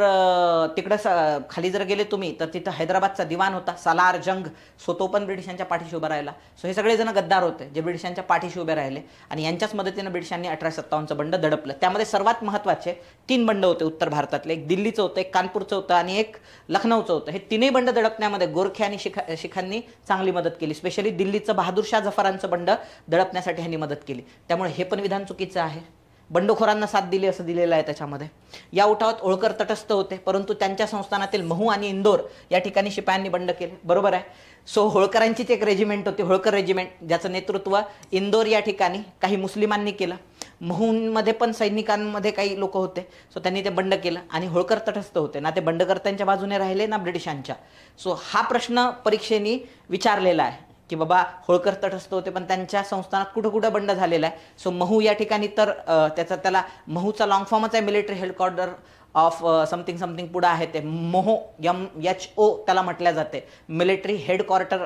Speaker 1: तिकडं खाली जर गेले तुम्ही तर तिथं हैदराबादचा दिवाण होता सालार जंग, सो तो पण ब्रिटिशांच्या पाठीशी उभा राहिला. सो हे सगळे जण गद्दार होते जे ब्रिटिशांच्या पाठीशी उभे राहिले आणि यांच्याच मदतीने ब्रिटिशांनी 1857चं बंड दडपलं. त्यामध्ये सर्वात महत्त्वाचे 3 बंड होते उत्तर भारतातले. एक दिल्लीचं होतं, एक कानपूरचं होतं आणि एक लखनौचं होतं. हे तिन्ही बंड दडपण्यामध्ये गोरखे आणि शिखांनी चांगली मदत केली. स्पेशली दिल्लीचं बहादूर शाह जफरांचं बंड दडपण्यासाठी ह्यांनी मदत केली. त्यामुळे हे पण विधान चुकीचं आहे. बंडखोरांना साथ दिली असं दिलेलं आहे त्याच्यामध्ये. या उठावात होळकर तटस्थ होते, परंतु त्यांच्या संस्थानातील महू आणि इंदोर या ठिकाणी शिपायांनी बंड केले. बरोबर आहे. सो होळकरांचीच एक रेजिमेंट होती, होळकर रेजिमेंट, ज्याचं नेतृत्व इंदोर या ठिकाणी काही मुस्लिमांनी केलं. महूमध्ये पण सैनिकांमध्ये काही लोक होते, सो त्यांनी ते बंड केलं आणि होळकर तटस्थ होते. ना ते बंडकर्त्यांच्या बाजूने राहिले ना ब्रिटिशांच्या. सो हा प्रश्न परीक्षेने विचारलेला आहे की बाबा होळकर तटस्थ होते पण त्यांच्या संस्थानात कुठं कुठं बंड झालेला आहे. सो महू या ठिकाणी तर त्याला महूचा लॉंग फॉर्मच आहे, military headquarter of something something पुढं आहे ते मोहो, MHO त्याला म्हटल्या जाते, मिलिटरी हेडक्वार्टर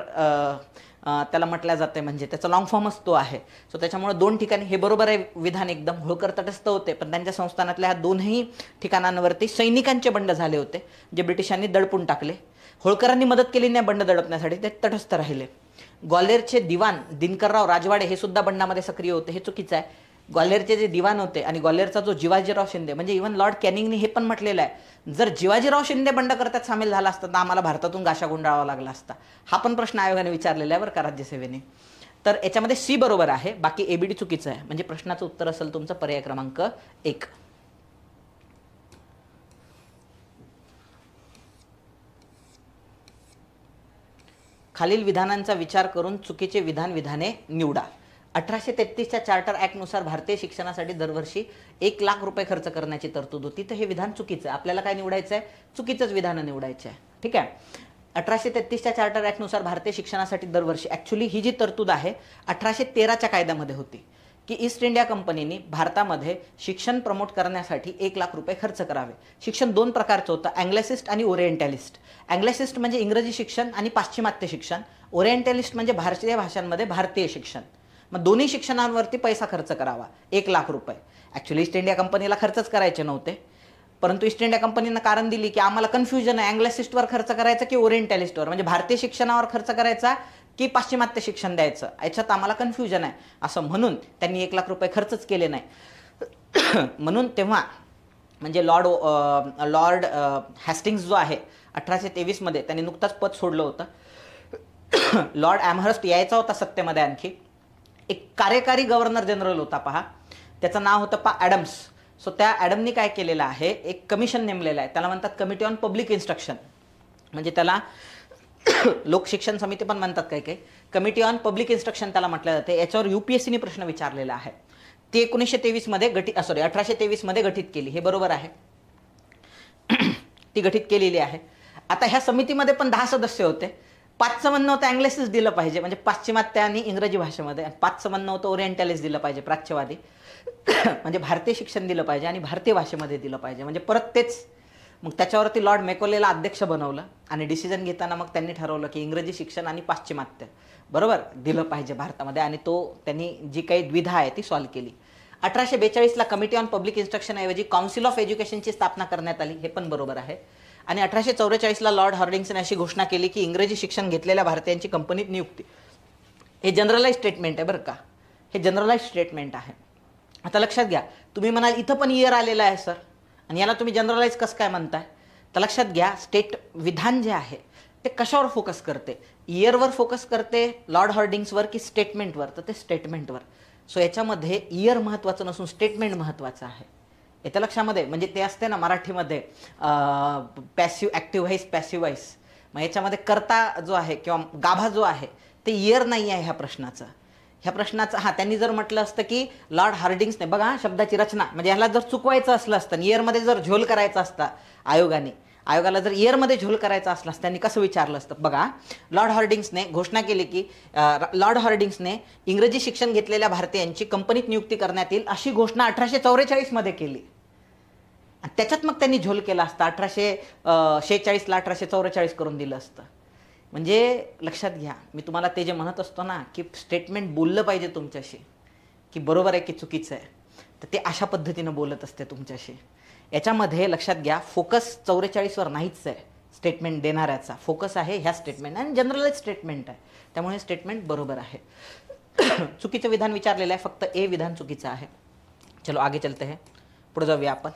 Speaker 1: त्याला म्हटल्या जाते, म्हणजे त्याचा लॉंग फॉर्मच तो आहे. सो त्याच्यामुळे दोन ठिकाणी हे बरोबर आहे विधान एकदम. होळकर तटस्थ होते पण त्यांच्या संस्थानातल्या ह्या दोनही ठिकाणांवरती सैनिकांचे बंड झाले होते जे ब्रिटिशांनी दडपून टाकले. होळकरांनी मदत केली नाही बंड दडपण्यासाठी, ते तटस्थ राहिले. ग्वाल्हेरचे दिवाण दिनकरराव राजवाडे हे सुद्धा बंडामध्ये सक्रिय होते, हे चुकीचं आहे. ग्वाल्हेरचे जे दिवाण होते आणि ग्वाल्हेरचा जो जिवाजीराव शिंदे, म्हणजे इव्हन लॉर्ड कॅनिंगने हे पण म्हटलेलं आहे, जर जिवाजीराव शिंदे बंडकर्त्यात सामील झाला असता तर आम्हाला भारतातून गाशा गुंडाळावा लागला असता. हा पण प्रश्न आयोगाने विचारलेला आहे बरं का राज्यसेवेने. तर याच्यामध्ये सी बरोबर आहे, बाकी ABD चुकीचं आहे. म्हणजे प्रश्नाचं उत्तर असेल तुमचं पर्याय क्रमांक 1. खालील विधानांचा विचार करून चुकीचे विधाने निवडा. 1833च्या चार्टर ॲक्टनुसार भारतीय शिक्षणासाठी दरवर्षी 1 लाख रुपये खर्च करण्याची तरतूद होती. तर हे विधान चुकीचं आहे. आपल्याला काय निवडायचं आहे? चुकीचंच विधान निवडायचं आहे. ठीक आहे. 1833च्या चार्टर ॲक्टनुसार भारतीय शिक्षणासाठी दरवर्षी, ॲक्च्युली ही जी तरतूद आहे 1813च्या कायद्यामध्ये होती की ईस्ट इंडिया कंपनीने भारतामध्ये शिक्षण प्रमोट करण्यासाठी 1 लाख रुपये खर्च करावे. शिक्षण 2 प्रकारचं होतं, अँग्लॅसिस्ट आणि ओरिएंटलिस्ट. अँग्लॅसिस्ट म्हणजे इंग्रजी शिक्षण आणि पाश्चिमात्य शिक्षण, ओरिएंटलिस्ट म्हणजे भारतीय भाषांमध्ये भारतीय शिक्षण. मग दोन्ही शिक्षणांवरती पैसा खर्च करावा 1 लाख रुपये. ॲक्च्युली ईस्ट इंडिया कंपनीला खर्चच करायचे नव्हते, परंतु ईस्ट इंडिया कंपनीनं कारण दिली की आम्हाला कन्फ्युजन आहे, अँग्लॅसिस्टवर खर्च करायचा की ओरिएंटलिस्टवर, म्हणजे भारतीय शिक्षणावर खर्च करायचा की पाश्चिमात्य शिक्षण द्यायचं, याच्यात आम्हाला कन्फ्युजन आहे असं म्हणून त्यांनी 1 लाख रुपये खर्चच केले नाही. म्हणून तेव्हा म्हणजे लॉर्ड हॅस्टिंग्स जो आहे 1823मध्ये त्यांनी नुकताच पद सोडलं होतं. लॉर्ड ॲमहर्स्ट यायचा होता सत्तेमध्ये आणखी. एक कार्यकारी गव्हर्नर जनरल होता पहा, त्याचं नाव होतं ॲडम्स. सो त्या ॲडमनी काय केलेलं आहे, एक कमिशन नेमलेलं आहे, त्याला म्हणतात कमिटी ऑन पब्लिक इन्स्ट्रक्शन, म्हणजे त्याला लोकशिक्षण समिती पण म्हणतात काही काही. कमिटी ऑन पब्लिक इन्स्ट्रक्शन त्याला म्हटलं जाते. याच्यावर UPSCने प्रश्न विचारलेला आहे. ती 1823मध्ये गठीत केली, हे बरोबर आहे. ती गठीत केलेली आहे. आता ह्या समितीमध्ये पण 10 सदस्य होते. 5चं म्हणणं होतं अँग्लॅसिस्ट दिलं पाहिजे म्हणजे पाश्चिमात्य आणि इंग्रजी भाषेमध्ये, 5चं म्हणणं होतं ओरिएंटलिस्ट दिलं पाहिजे प्राच्यवादी म्हणजे भारतीय शिक्षण दिलं पाहिजे आणि भारतीय भाषेमध्ये दिलं पाहिजे, म्हणजे परत तेच. मग त्याच्यावरती लॉर्ड मेकोलेला अध्यक्ष बनवलं आणि डिसिजन घेताना मग त्यांनी ठरवलं की इंग्रजी शिक्षण आणि पाश्चिमात्य बरोबर दिलं पाहिजे भारतामध्ये, आणि त्यांनी जी काही द्विधा आहे ती सॉल्व्ह केली. 1842ला कमिटी ऑन पब्लिक इन्स्ट्रक्शन ऐवजी काउन्सिल ऑफ एज्युकेशनची स्थापना करण्यात आली, हे पण बरोबर आहे. आणि 1844ला लॉर्ड हॉर्डिंग्सने अशी घोषणा केली की इंग्रजी शिक्षण घेतलेल्या भारतीयांची कंपनीत नियुक्ती. हे जनरलाइज स्टेटमेंट आहे बरं का, हे जनरलाइज स्टेटमेंट आहे. आता लक्षात घ्या, तुम्ही म्हणाल इथं पण इयर आलेलं आहे सर आणि याला तुम्ही जनरलाइज कसं काय म्हणताय, तर लक्षात घ्या विधान जे आहे ते कशावर फोकस करते, इयरवर फोकस करते लॉर्ड हॉर्डिंग्सवर की स्टेटमेंटवर, तर ते स्टेटमेंटवर. सो याच्यामध्ये इयर महत्त्वाचं नसून स्टेटमेंट महत्त्वाचं आहे. येत्या लक्षामध्ये, म्हणजे ते असते ना मराठीमध्ये passive active voice passive voice, मग याच्यामध्ये कर्ता जो आहे किंवा गाभा जो आहे ते इयर नाही आहे ह्या प्रश्नाचं. त्यांनी जर म्हटलं असतं की लॉर्ड हार्डिंग्सने, बघा शब्दाची रचना, म्हणजे ह्याला जर चुकवायचं असलं असतं, इयरमध्ये जर झोल करायचा असता आयोगाला जर इयरमध्ये झोल करायचा असला असतं त्यांनी कसं विचारलं असतं. बघा, लॉर्ड हॉर्डिंग्सने घोषणा केली की लॉर्ड हॉर्डिंग्सने इंग्रजी शिक्षण घेतलेल्या भारतीयांची कंपनीत नियुक्ती करण्यात येईल अशी घोषणा 1844मध्ये केली. त्याच्यात मग त्यांनी झोल केला असता, 1846ला 1844 करून दिलं असतं. म्हणजे लक्षात घ्या, मी तुम्हाला ते जे म्हणत असतो ना की स्टेटमेंट बोललं पाहिजे तुमच्याशी की बरोबर आहे की चुकीचं आहे, तर ते अशा पद्धतीनं बोलत असते तुमच्याशी. याच्यामध्ये लक्षात घ्या, फोकस 44वर नाहीच आहे, स्टेटमेंट देणाऱ्याचा फोकस आहे ह्या स्टेटमेंट, आणि जनरलाइज स्टेटमेंट आहे, त्यामुळे स्टेटमेंट बरोबर आहे. चुकीचं विधान विचारलेलं आहे, फक्त ए विधान चुकीचं आहे. चलो आगे चलते हैं, पुढे जाऊया आपण.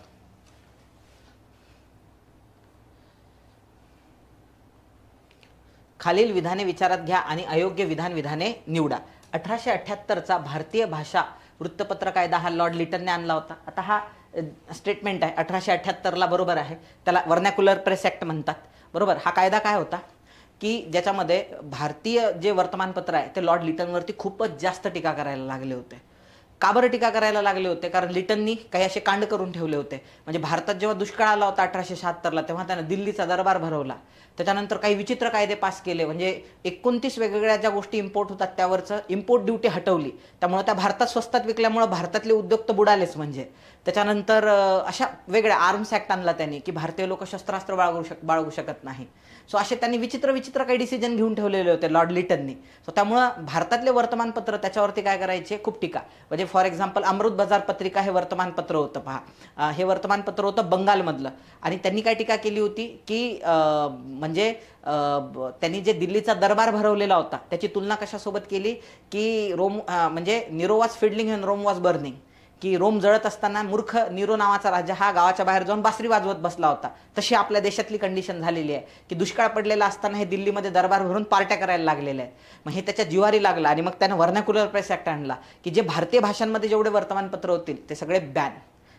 Speaker 1: खालील विधाने विचारात घ्या आणि अयोग्य विधाने निवडा. 1878चा भारतीय भाषा वृत्तपत्र कायदा हा लॉर्ड लिटनने आणला होता. आता हा स्टेटमेंट आहे 1878ला, बरोबर आहे. त्याला व्हर्नॅक्युलर प्रेस ऍक्ट म्हणतात, बरोबर. हा कायदा काय होता की ज्याच्यामध्ये भारतीय जे वर्तमानपत्र आहे ते लॉर्ड लिटनवरती खूपच जास्त टीका करायला लागले होते. का बरं टीका करायला लागले होते? कारण लिटननी काही असे कांड करून ठेवले होते. म्हणजे भारतात जेव्हा दुष्काळ आला होता 1876ला, तेव्हा त्यानं दिल्लीचा दरबार भरवला. त्याच्यानंतर काही विचित्र कायदे पास केले. म्हणजे 29 वेगवेगळ्या ज्या गोष्टी इम्पोर्ट होतात त्यावरचं इम्पोर्ट ड्युटी हटवली. त्यामुळे त्या भारतात स्वस्तात विकल्यामुळे भारतातले उद्योग तर बुडालेच. म्हणजे त्याच्यानंतर अशा वेगळ्या आर्म्स ऍक्ट आणला त्यांनी की भारतीय लोक शस्त्रास्त्र बाळगू शकत नाही. सो असे त्यांनी विचित्र काही डिसिजन घेऊन ठेवलेले होते लॉर्ड लिटननी. सो त्यामुळं भारतातले वर्तमानपत्र त्याच्यावरती काय करायचे, खूप टीका. म्हणजे फॉर एक्झाम्पल अमृत बाजार पत्रिका हे वर्तमानपत्र होतं. पहा, हे वर्तमानपत्र होतं बंगालमधलं. आणि त्यांनी काय टीका केली होती की म्हणजे त्यांनी जे दिल्लीचा दरबार भरवलेला होता त्याची तुलना कशासोबत केली की रोम म्हणजे Nero was fiddling and Rome was burning, की रोम जळत असताना मूर्ख निरो नावाचा राजा हा गावाच्या बाहेर जाऊन बासरी वाजवत बसला होता. तशी आपल्या देशातली कंडिशन झालेली आहे की दुष्काळ पडलेला असताना हे दिल्लीमध्ये दरबार भरून पार्ट्या करायला लागलेल्या आहेत. मग हे त्याच्या जिवारी लागलं आणि मग त्यानं व्हर्नॅक्युलर प्रेस ऍक्ट आणला की जे भारतीय भाषांमध्ये जेवढे वर्तमानपत्र होतील ते सगळे बॅन,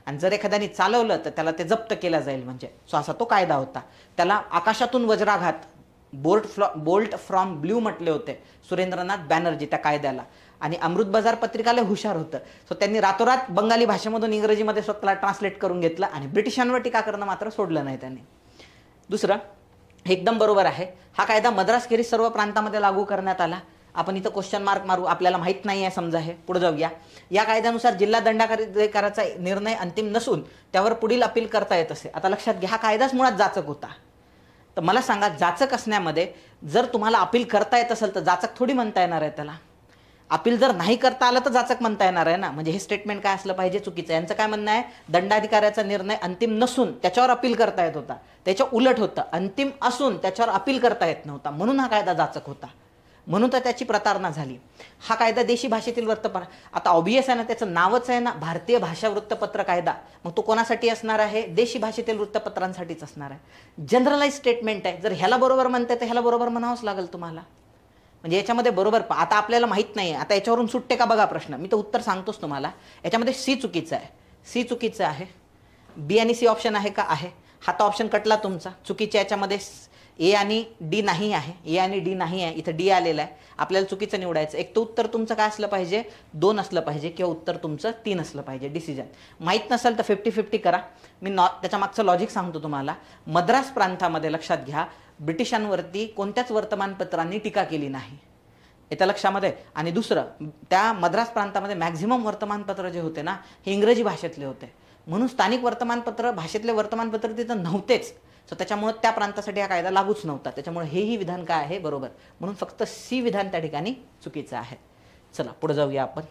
Speaker 1: आणि जर एखाद्याने चालवलं तर त्याला ते जप्त केलं जाईल. म्हणजे सो असा तो कायदा होता. त्याला आकाशातून वज्राघात, बोल्ट फ्रॉम ब्ल्यू म्हटले होते सुरेंद्रनाथ बॅनर्जी त्या कायद्याला. आणि अमृत बाजार पत्रिकाला हुशार होतं. सो त्यांनी रातोरात बंगाली भाषेमधून इंग्रजीमध्ये स्वतःला ट्रान्सलेट करून घेतलं आणि ब्रिटिशांवर टीका करणं मात्र सोडलं नाही त्यांनी. दुसरं एकदम बरोबर आहे, हा कायदा मद्रासखेरीज सर्व प्रांतामध्ये लागू करण्यात आला. आपण इथं क्वेश्चन मार्क मारू, आपल्याला माहित नाही आहे समजा. हे पुढे जाऊया. या कायद्यानुसार जिल्हा दंडाधिकाऱ्याचा निर्णय अंतिम नसून त्यावर पुढील अपील करता येत असे. आता लक्षात घ्या, हा कायदाच मुळात जाचक होता. तर मला सांगा, जाचक असण्यामध्ये जर तुम्हाला अपील करता येत असेल तर जाचक थोडी म्हणता येणार आहे त्याला. अपील जर नाही करता आलं तर जाचक म्हणता येणार आहे ना. म्हणजे हे स्टेटमेंट काय असलं पाहिजे, चुकीचं. यांचं काय म्हणणं आहे, दंडाधिकाऱ्याचा निर्णय अंतिम नसून त्याच्यावर अपील करता येत होता. त्याच्या उलट होतं, अंतिम असून त्याच्यावर अपील करता येत नव्हता, म्हणून हा कायदा जाचक होता. म्हणून तर त्याची प्रतारणा झाली. हा कायदा देशी भाषेतील वृत्तपत्र, आता ऑब्वियस आहे ना, त्याचं नावच आहे ना भारतीय भाषा वृत्तपत्र कायदा. मग तो कोणासाठी असणार आहे, देशी भाषेतील वृत्तपत्रांसाठीच असणार आहे. जनरलाइज स्टेटमेंट आहे. जर ह्याला बरोबर म्हणते तर ह्याला बरोबर म्हणावंच लागेल तुम्हाला. म्हणजे याच्यामध्ये बरोबर आता आपल्याला माहित नाही आहे, आता याच्यावरून सुटते का बघा प्रश्न. मी तर उत्तर सांगतोच तुम्हाला. याच्यामध्ये सी चुकीचं आहे, सी चुकीचं आहे. बी आणि सी ऑप्शन आहे का, आहे. हा तर ऑप्शन कटला तुमचा. चुकीच्या याच्यामध्ये ए आणि डी नाही आहे, ए आणि डी नाही आहे, इथं डी आलेला आहे. आपल्याला चुकीचं निवडायचं. एक तर उत्तर तुमचं काय असलं पाहिजे, 2 असलं पाहिजे, किंवा उत्तर तुमचं 3 असलं पाहिजे. डिसिजन माहीत नसेल तर 50-50 करा. मी त्याच्या मागचं लॉजिक सांगतो तुम्हाला. मद्रास प्रांतामध्ये लक्षात घ्या, ब्रिटिशांवरती कोणत्याच वर्तमानपत्रांनी टीका केली नाही, येत्या लक्षामध्ये. आणि दुसरं, त्या मद्रास प्रांतामध्ये मॅक्झिमम वर्तमानपत्र जे होते ना हे इंग्रजी भाषेतले होते. म्हणून स्थानिक वर्तमानपत्र, भाषेतले वर्तमानपत्र तिथं नव्हतेच. सो त्याच्यामुळे त्या प्रांतासाठी हा कायदा लागूच नव्हता. त्याच्यामुळे हेही विधान काय आहे, बरोबर. म्हणून फक्त सी विधान त्या ठिकाणी चुकीचं आहे. चला पुढे जाऊया आपण.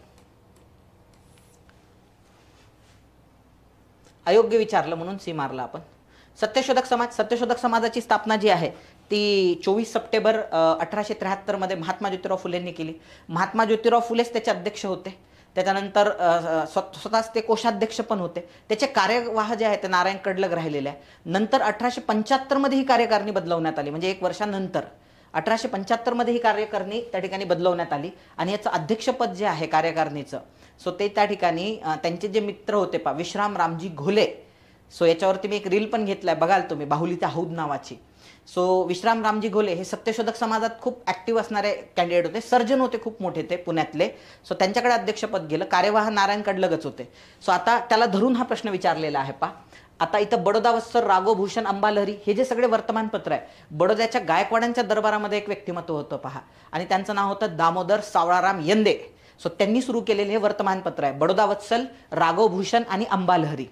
Speaker 1: अयोग्य विचारलं म्हणून सी मारला आपण. सत्यशोधक समाज, सत्यशोधक समाजाची स्थापना जी आहे ती 24 सप्टेंबर 1873 मध्ये महात्मा ज्योतिराव फुलेंनी केली. महात्मा ज्योतिराव फुलेच त्याचे अध्यक्ष होते. त्याच्यानंतर स्वतःच ते कोषाध्यक्ष पण होते. त्याचे कार्यवाह जे आहेत ते नारायण कडलग राहिलेले आहे. नंतर 1875 मध्ये ही कार्यकारिणी बदलवण्यात आली. म्हणजे 1 वर्षानंतर 1875 मध्ये ही कार्यकारिणी त्या ठिकाणी बदलवण्यात आली. आणि याचं अध्यक्षपद जे आहे कार्यकारिणीचं, सो ते त्या ठिकाणी त्यांचे जे मित्र होते विश्राम रामजी घोले. सो याच्यावरती मी एक रील पण घेतलाय, बघाल तुम्ही, बाहुलीच्या हौद नावाची. सो विश्राम रामजी घोले हे सत्यशोधक समाजात खूप ऍक्टिव्ह असणारे कॅन्डिडेट होते. सर्जन होते खूप मोठे ते पुण्यातले. सो त्यांच्याकडे अध्यक्षपद गेलं. कार्यवाह नारायण कडलगच होते. सो आता त्याला धरून हा प्रश्न विचारलेला आहे. आता इथं बडोदावत्सर, राघोभूषण, अंबालहरी हे जे सगळे वर्तमानपत्र आहे, बडोद्याच्या गायकवाडांच्या दरबारामध्ये एक व्यक्तिमत्व होतं आणि त्यांचं नाव होतं दामोदर सावळाराम यंदे. सो त्यांनी सुरू केलेले हे वर्तमानपत्र आहे, बडोदावत्सल, राघोभूषण आणि अंबालहरी.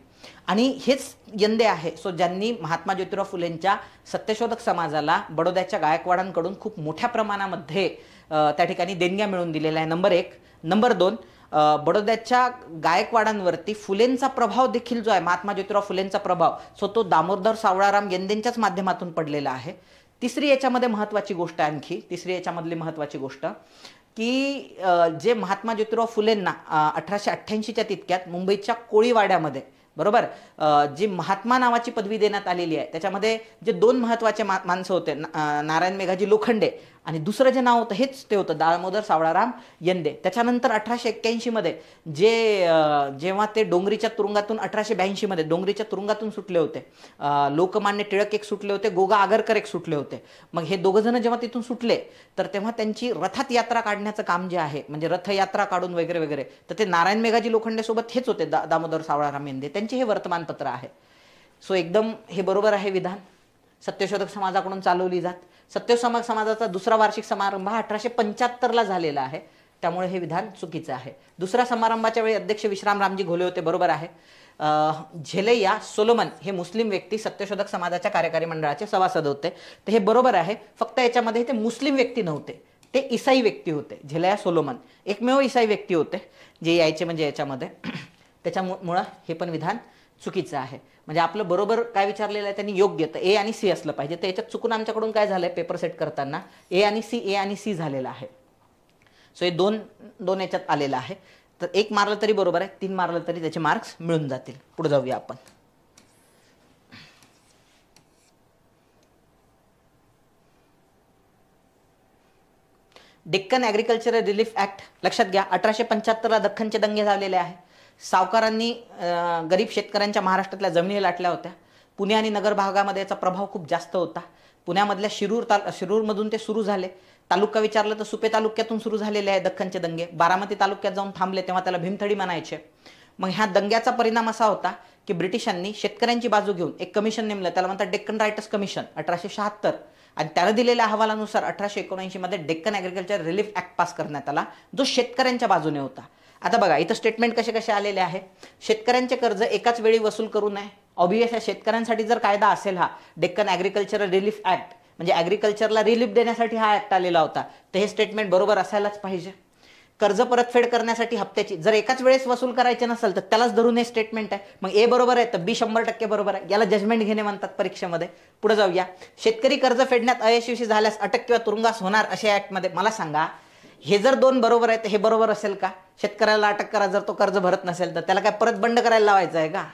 Speaker 1: आणि हेच यंदे आहे सो ज्यांनी महात्मा ज्योतिराव फुलेंच्या सत्यशोधक समाजाला बडोद्याच्या गायकवाडांकडून खूप मोठ्या प्रमाणामध्ये त्या ठिकाणी देणग्या मिळवून दिलेल्या आहे. नंबर 1. नंबर 2, बडोद्याच्या गायकवाडांवरती फुलेंचा प्रभाव देखील जो आहे, महात्मा ज्योतिराव फुलेंचा प्रभाव, सो तो दामोदर सावळाराम यंदेंच्याच माध्यमातून पडलेला आहे. तिसरी याच्यामध्ये महत्त्वाची गोष्ट, आणखी तिसरी याच्यामधली महत्त्वाची गोष्ट की जे महात्मा ज्योतिराव फुलेंना 1888च्या तितक्यात मुंबईच्या कोळीवाड्यामध्ये, बरोबर, जी महात्मा नावाची पदवी देण्यात आलेली आहे, त्याच्यामध्ये जे 2 महत्त्वाचे माणसं होते, नारायण मेघाजी लोखंडे आणि दुसरं जे नाव होतं हेच ते होतं, दामोदर सावळाराम यंदे. त्याच्यानंतर 1881 मध्ये जेव्हा ते डोंगरीच्या तुरुंगातून 1882 मध्ये डोंगरीच्या तुरुंगातून सुटले होते, लोकमान्य टिळक एक सुटले होते, गोगा आगरकर एक सुटले होते. मग हे दोघं जण जेव्हा तिथून सुटले तर तेव्हा त्यांची रथात यात्रा काढण्याचं काम जे आहे, म्हणजे रथयात्रा काढून वगैरे वगैरे, तर ते नारायण मेघाजी लोखंडे सोबत हेच होते, दामोदर सावळाराम यंदे. त्यांचे हे वर्तमानपत्र आहे. सो एकदम हे बरोबर आहे विधान. सत्यशोधक समाजाकडून चालवली जात. सत्यशोधक समाजाचा दुसरा वार्षिक समारंभ हा 1875ला झालेला आहे, त्यामुळे हे विधान चुकीचं आहे. दुसऱ्या समारंभाच्या वेळी अध्यक्ष विश्रामरामजी घोले होते, बरोबर आहे. झेलैया सोलोमन हे मुस्लिम व्यक्ती सत्यशोधक समाजाच्या कार्यकारी मंडळाचे सभासद होते, तर हे बरोबर आहे. फक्त याच्यामध्ये ते मुस्लिम व्यक्ती नव्हते, ते ईसाई व्यक्ती होते. झेलैया सोलोमन एकमेव ईसाई व्यक्ती होते जे यायचे म्हणजे याच्यामध्ये, त्याच्यामुळं हे पण विधान चुकीचं आहे. म्हणजे आपलं बरोबर काय विचारलेलं आहे त्यांनी योग्य, तर ए आणि सी असलं पाहिजे. तर याच्यात चुकून आमच्याकडून काय झालंय, पेपर सेट करताना ए आणि सी झालेलं आहे. सो हे दोन याच्यात आलेलं आहे. तर एक मारलं तरी बरोबर आहे, 3 मारलं तरी त्याचे मार्क्स मिळून जातील. पुढे जाऊया आपण. डेक्कन ॲग्रिकल्चरल रिलीफ ऍक्ट लक्षात घ्या. 1875ला दख्खनचे दंगे झालेले आहे. सावकारांनी गरीब शेतकऱ्यांच्या महाराष्ट्रातल्या जमिनी लाटल्या होत्या. पुणे आणि नगर भागामध्ये याचा प्रभाव खूप जास्त होता. पुण्यामधल्या शिरूरमधून ते सुरू झाले. तालुका विचारलं तर सुपे तालुक्यातून सुरू झालेले आहे दख्खनचे दंगे. बारामती तालुक्यात जाऊन थांबले, तेव्हा त्याला भीमथडी म्हणायचे. मग ह्या दंग्याचा परिणाम असा होता की ब्रिटिशांनी शेतकऱ्यांची बाजू घेऊन एक कमिशन नेमलं, त्याला म्हणतात डेक्कन रायटर्स कमिशन 1876. आणि त्याला दिलेल्या अहवालानुसार 1879 मध्ये Deccan agriculture relief act pass करण्यात आला, जो शेतकऱ्यांच्या बाजूने होता. आता बघा इथं स्टेटमेंट कसे कसे आलेले आहे. शेतकऱ्यांचे कर्ज एकाच वेळी वसूल करू नये. ऑब्वियस आहे, शेतकऱ्यांसाठी जर कायदा असेल हा डेक्कन ॲग्रिकल्चरल रिलीफ ऍक्ट, म्हणजे ॲग्रिकल्चरला रिलीफ देण्यासाठी हा ऍक्ट आलेला होता, तर हे स्टेटमेंट बरोबर असायलाच पाहिजे. कर्ज परतफेड करण्यासाठी हप्त्याची जर एकाच वेळेस वसूल करायचे नसेल तर त्यालाच धरून हे स्टेटमेंट आहे. मग ए बरोबर आहे तर बी 100% बरोबर आहे. याला जजमेंट घेणे म्हणतात परीक्षेमध्ये. पुढे जाऊया. शेतकरी कर्ज फेडण्यात अयशस्वी झाल्यास अटक किंवा तुरुंगास होणार अशा ऍक्टमध्ये. मला सांगा, हे जर 2 बरोबर आहे तर हे बरोबर असेल का? शेतकऱ्याला अटक करा जर तो कर्ज भरत नसेल तर, त्याला काय परत बंड करायला लावायचं आहे का?